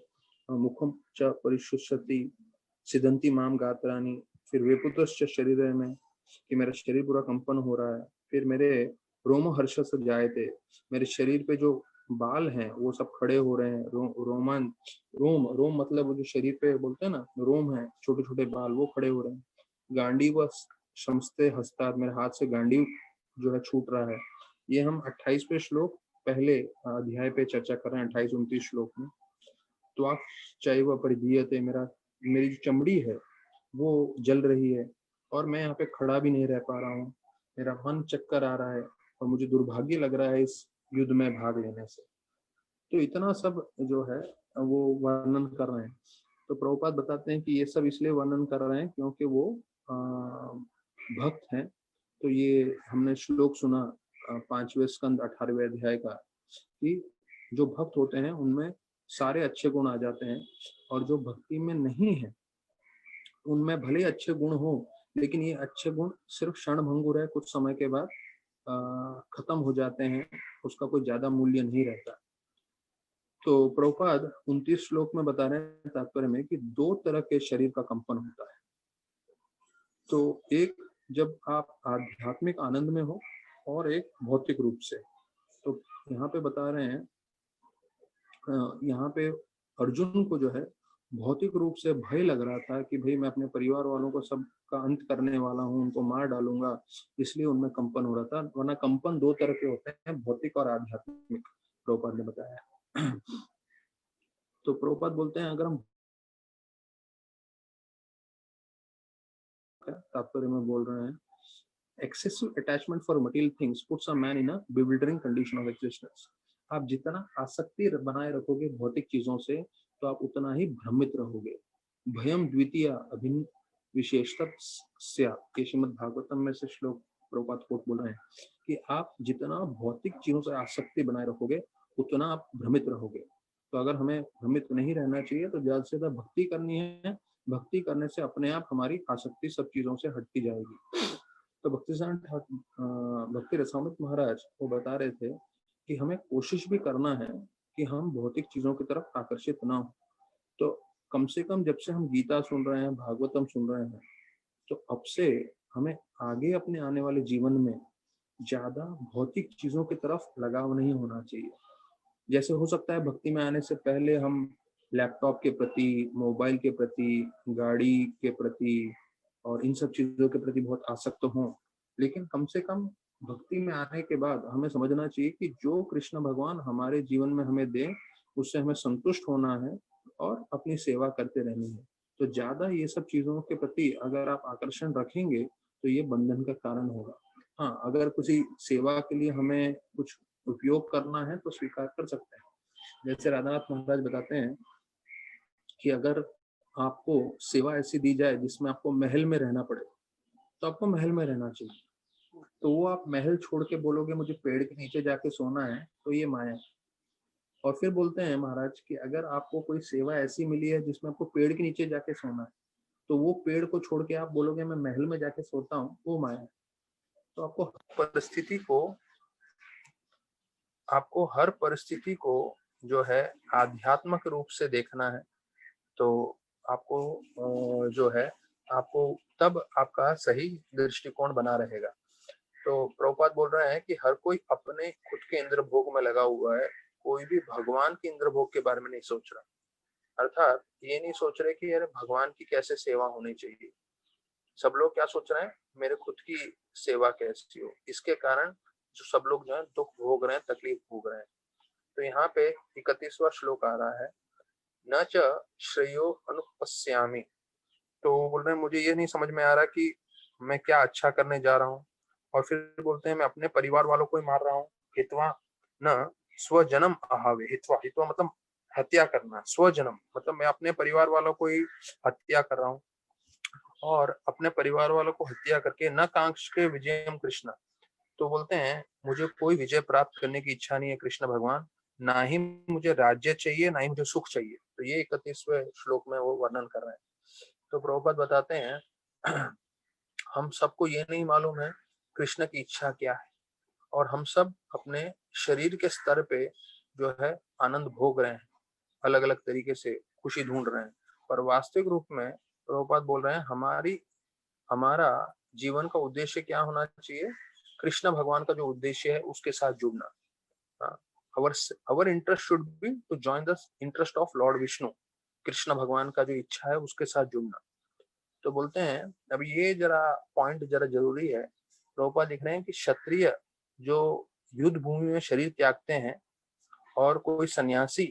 मुखम च परिशुष्यति सिदंती माम गात्रानी। फिर वेपुतश्च शरीर में कि मेरा शरीर पूरा कंपन हो रहा है। फिर मेरे रोम हर्ष से जाए थे, मेरे शरीर पे जो बाल हैं वो सब खड़े हो रहे हैं। रोमन रोम रोम मतलब वो जो शरीर पे बोलते हैं ना रोम है, छोटे छोटे बाल वो खड़े हो रहे हैं। गांडी व शमस्ते हस्ताद, मेरे हाथ से गांडी जो है छूट रहा है। ये हम 28वें श्लोक पहले अध्याय पे चर्चा कर रहे हैं, 28-29 श्लोक में। तो आप चाहे वह परिधीयते, मेरी जो चमड़ी है वो जल रही है और मैं यहाँ पे खड़ा भी नहीं रह पा रहा हूँ। मेरा मन चक्कर आ रहा है और मुझे दुर्भाग्य लग रहा है इस युद्ध में भाग लेने से। तो इतना सब जो है वो वर्णन कर रहे हैं। तो प्रभुपाद बताते हैं कि ये सब इसलिए वर्णन कर रहे हैं क्योंकि वो भक्त हैं। तो ये हमने श्लोक सुना 5वें स्कंद 18वें अध्याय का कि जो भक्त होते हैं उनमें सारे अच्छे गुण आ जाते हैं और जो भक्ति में नहीं है उनमें भले अच्छे गुण हो लेकिन ये अच्छे गुण सिर्फ क्षण भंगुर है, कुछ समय के बाद खत्म हो जाते हैं, उसका कोई ज्यादा मूल्य नहीं रहता। तो प्रभुपाद 29 श्लोक में बता रहे हैं तात्पर्य में कि 2 तरह के शरीर का कंपन होता है। तो एक जब आप आध्यात्मिक आनंद में हो और एक भौतिक रूप से। तो यहाँ पे बता रहे हैं यहाँ पे अर्जुन को जो है भौतिक रूप से भय लग रहा था कि भाई मैं अपने परिवार वालों को सब का अंत करने वाला हूँ, उनको मार डालूंगा, इसलिए उनमें कंपन हो रहा था। वरना कंपन दो तरह के होते हैं, भौतिक और आध्यात्मिक, प्रभुपाद ने बताया। तो प्रभुपाद बोलते हैं अगर हम तात्पर्य में बोल रहे हैं, excessive attachment for material things puts a man in a bewildering condition of existence। आप जितना आसक्ति बनाए रखोगे भौतिक चीजों से, तो आप उतना ही भ्रमित रहोगे। भयम द्वितीय अभिन्न विशेषतः ये श्रीमद् भागवतम में से श्लोक प्रभुपाद कोट बोल रहे हैं कि आप जितना भौतिक चीजों से आसक्ति बनाए रखोगे उतना आप भ्रमित रहोगे। तो अगर हमें भ्रमित नहीं रहना चाहिए तो ज्यादा से ज्यादा भक्ति करनी है। भक्ति करने से अपने आप हमारी आसक्ति सब चीजों से हटती जाएगी। तो भक्ति रसामृत महाराज वो बता रहे थे कि हमें कोशिश भी करना है कि हम भौतिक चीजों की तरफ आकर्षित ना हो। तो कम से कम जब से हम गीता सुन रहे हैं, भागवतम सुन रहे हैं, तो अब से हमें आगे अपने आने वाले जीवन में ज्यादा भौतिक चीजों की तरफ लगाव नहीं होना चाहिए। जैसे हो सकता है भक्ति में आने से पहले हम लैपटॉप के प्रति, मोबाइल के प्रति, गाड़ी के प्रति और इन सब चीजों के प्रति बहुत आसक्त हों, लेकिन कम से कम भक्ति में आने के बाद हमें समझना चाहिए कि जो कृष्ण भगवान हमारे जीवन में हमें दें उससे हमें संतुष्ट होना है और अपनी सेवा करते रहनी है। तो ज्यादा ये सब चीजों के प्रति अगर आप आकर्षण रखेंगे तो ये बंधन का कारण होगा। हाँ, अगर किसी सेवा के लिए हमें कुछ उपयोग करना है तो स्वीकार कर सकते हैं। जैसे राधानाथ महाराज बताते हैं कि अगर आपको सेवा ऐसी दी जाए जिसमें आपको महल में रहना पड़े तो आपको महल में रहना चाहिए। तो वो आप महल छोड़ के बोलोगे मुझे पेड़ के नीचे जाके सोना है, तो ये माया। और फिर बोलते हैं महाराज कि अगर आपको कोई सेवा ऐसी मिली है जिसमें आपको पेड़ के नीचे जाके सोना है, तो वो पेड़ को छोड़ के आप बोलोगे मैं महल में जाके सोता हूँ, वो माया है। तो आपको हर परिस्थिति को जो है आध्यात्मिक रूप से देखना है। तो आपको जो है आपको तब आपका सही दृष्टिकोण बना रहेगा। तो प्रभुपाद बोल रहे हैं कि हर कोई अपने खुद के इंद्र भोग में लगा हुआ है, कोई भी भगवान के इंद्र भोग के बारे में नहीं सोच रहा। अर्थात ये नहीं सोच रहे कि यार भगवान की कैसे सेवा होनी चाहिए। सब लोग क्या सोच रहे हैं, मेरे खुद की सेवा कैसी हो, इसके कारण जो सब लोग जो है दुख भोग रहे हैं, तकलीफ भोग रहे हैं। तो यहाँ पे 31वां श्लोक आ रहा है, न च श्रेयो अनुपस्यामि। तो बोल रहे हैं मुझे ये नहीं समझ में आ रहा कि मैं क्या अच्छा करने जा रहा हूँ। और फिर बोलते हैं मैं अपने परिवार वालों को ही मार रहा हूँ। हित्वा न स्वजनम अहावे। हित्वा, हित्वा मतलब हत्या करना, स्वजनम मतलब मैं अपने परिवार वालों को ही हत्या कर रहा हूँ। और अपने परिवार वालों को हत्या करके न कांक्ष के विजयम कृष्ण। तो बोलते हैं मुझे कोई विजय प्राप्त करने की इच्छा नहीं है कृष्ण भगवान, ना ही मुझे राज्य चाहिए, ना ही मुझे सुख चाहिए। तो ये 31वें श्लोक में वो वर्णन कर रहे हैं। तो प्रभुपाद बताते हैं हम सबको ये नहीं मालूम है कृष्ण की इच्छा क्या है, और हम सब अपने शरीर के स्तर पे जो है आनंद भोग रहे हैं, अलग अलग तरीके से खुशी ढूंढ रहे हैं। पर वास्तविक रूप में प्रभुपाद बोल रहे हैं हमारा जीवन का उद्देश्य क्या होना चाहिए, कृष्ण भगवान का जो उद्देश्य है उसके साथ जुड़ना। Our interest should be to join the interest of lord Vishnu. Krishna भगवान का जो इच्छा है उसके साथ जुड़ना। तो बोलते हैं अब ये जरा पॉइंट जरा जरूरी है। प्रभुपाद लिख रहे हैं कि क्षत्रिय जो युद्ध भूमि में शरीर त्यागते हैं और कोई सन्यासी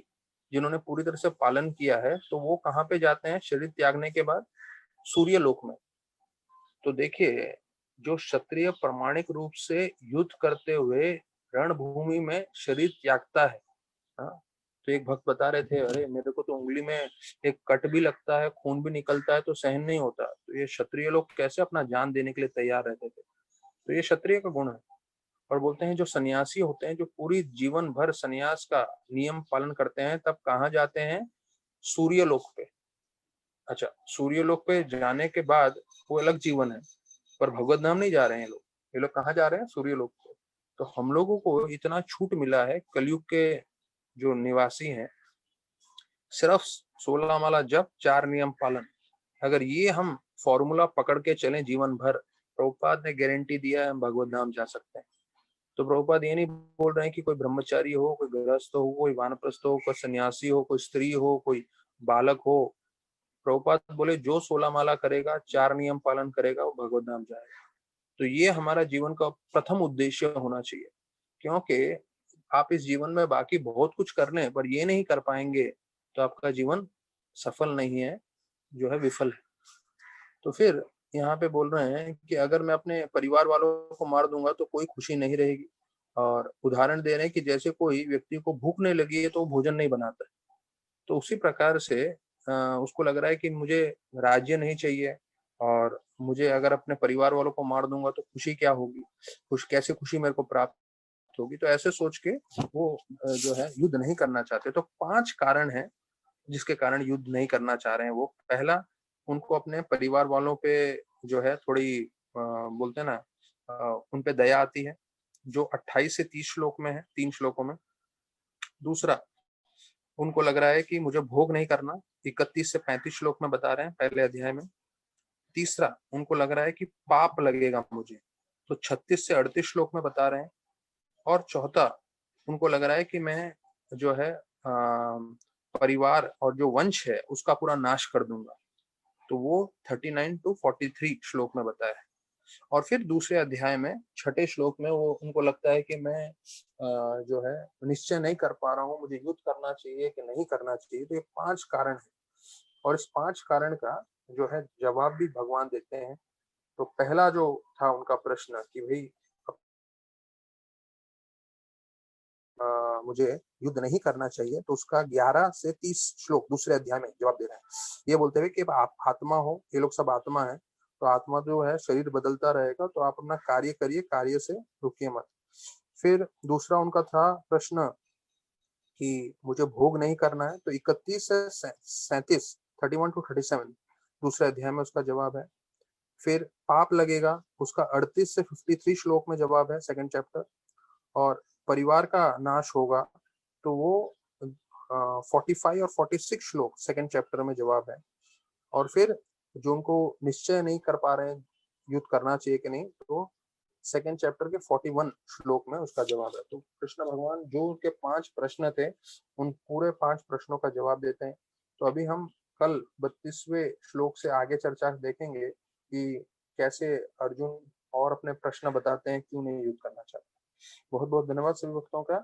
जिन्होंने पूरी तरह से पालन किया है, तो वो कहाँ पे जाते हैं शरीर त्यागने के बाद, सूर्य लोक में। तो देखिए जो क्षत्रिय प्रामाणिक रूप से युद्ध करते हुए रणभूमि में शरीर त्यागता है, हाँ, तो एक भक्त बता रहे थे अरे मेरे को तो उंगली में एक कट भी लगता है, खून भी निकलता है तो सहन नहीं होता। तो ये क्षत्रिय लोग कैसे अपना जान देने के लिए तैयार रहते थे। तो ये क्षत्रिय का गुण है। और बोलते हैं जो सन्यासी होते हैं, जो पूरी जीवन भर सन्यास का नियम पालन करते हैं, तब कहाँ जाते हैं, सूर्य लोक पे। अच्छा, सूर्य लोक पे जाने के बाद वो अलग जीवन है, पर भगवत धाम नहीं जा रहे हैं लोग। ये लोग कहाँ जा रहे हैं, सूर्य लोक पे। तो हम लोगों को इतना छूट मिला है, कलयुग के जो निवासी हैं, सिर्फ 16 माला जप, 4 नियम पालन। अगर ये हम फॉर्मूला पकड़ के चलें जीवन भर, प्रभुपाद ने गारंटी दिया है हम भगवत धाम जा सकते हैं। तो प्रभुपाद ये नहीं बोल रहे हैं कि कोई ब्रह्मचारी हो, कोई गृहस्थ हो, कोई वानप्रस्थ हो, कोई सन्यासी हो, कोई स्त्री हो, कोई बालक हो। प्रभुपाद बोले जो 16 माला करेगा, 4 नियम पालन करेगा, वो भगवत धाम जाएगा। तो ये हमारा जीवन का प्रथम उद्देश्य होना चाहिए, क्योंकि आप इस जीवन में बाकी बहुत कुछ कर लें पर ये नहीं कर पाएंगे तो आपका जीवन सफल नहीं है, जो है विफल है। तो फिर यहाँ पे बोल रहे हैं कि अगर मैं अपने परिवार वालों को मार दूंगा तो कोई खुशी नहीं रहेगी। और उदाहरण दे रहे हैं कि जैसे कोई व्यक्ति को भूख नहीं लगी है तो वो भोजन नहीं बनाता है। तो उसी प्रकार से उसको लग रहा है कि मुझे राज्य नहीं चाहिए, और मुझे अगर अपने परिवार वालों को मार दूंगा तो खुशी क्या होगी, कैसे खुशी मेरे को प्राप्त होगी। तो ऐसे सोच के वो जो है युद्ध नहीं करना चाहते। तो 5 कारण हैं जिसके कारण युद्ध नहीं करना चाह रहे हैं वो। पहला, उनको अपने परिवार वालों पे जो है थोड़ी बोलते हैं ना, उन पे दया आती है, जो 28 से 30 श्लोक में है, 3 श्लोकों में। दूसरा, उनको लग रहा है कि मुझे भोग नहीं करना, 31 से 35 श्लोक में बता रहे हैं पहले अध्याय में। तीसरा, उनको लग रहा है कि पाप लगेगा मुझे, तो 36 से 38 श्लोक में बता रहे हैं। और चौथा, उनको लग रहा है कि मैं जो है परिवार और जो वंश है उसका पूरा नाश कर दूंगा, तो वो 39 टू 43 श्लोक में बताया है। और फिर दूसरे अध्याय में 6ठे श्लोक में वो उनको लगता है कि मैं जो है निश्चय नहीं कर पा रहा हूँ, मुझे युद्ध करना चाहिए कि नहीं करना चाहिए। तो ये 5 कारण है, और इस 5 कारण का जो है जवाब भी भगवान देते हैं। तो पहला जो था उनका प्रश्न कि भाई मुझे युद्ध नहीं करना चाहिए, तो उसका 11 से 30 श्लोक दूसरे अध्याय में जवाब दे रहे हैं। ये बोलते हुए कि आप आत्मा हो, ये लोग सब आत्मा है, तो आत्मा जो है शरीर बदलता रहेगा, तो आप अपना कार्य करिए, कार्य से रुकिए मत। फिर दूसरा उनका था प्रश्न कि मुझे भोग नहीं करना है, तो 31 से 37, 31 टू 37 दूसरे अध्याय में उसका जवाब है। फिर पाप लगेगा, उसका 38 से 53 श्लोक में जवाब है, सेकंड चैप्टर। और परिवार का नाश होगा, तो वो 45 और 46 श्लोक सेकंड चैप्टर में जवाब है। और फिर जो उनको निश्चय नहीं कर पा रहे हैं युद्ध करना चाहिए कि नहीं, तो सेकंड चैप्टर के 41 श्लोक में उसका जवाब है। तो कृष्ण भगवान जो उनके 5 प्रश्न थे, उन पूरे 5 प्रश्नों का जवाब देते हैं। तो अभी हम कल 32वें श्लोक से आगे चर्चा देखेंगे कि कैसे अर्जुन और अपने प्रश्न बताते हैं, क्यों नहीं युद्ध करना चाहते। बहुत बहुत धन्यवाद सभी भक्तों का।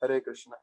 हरे कृष्णा।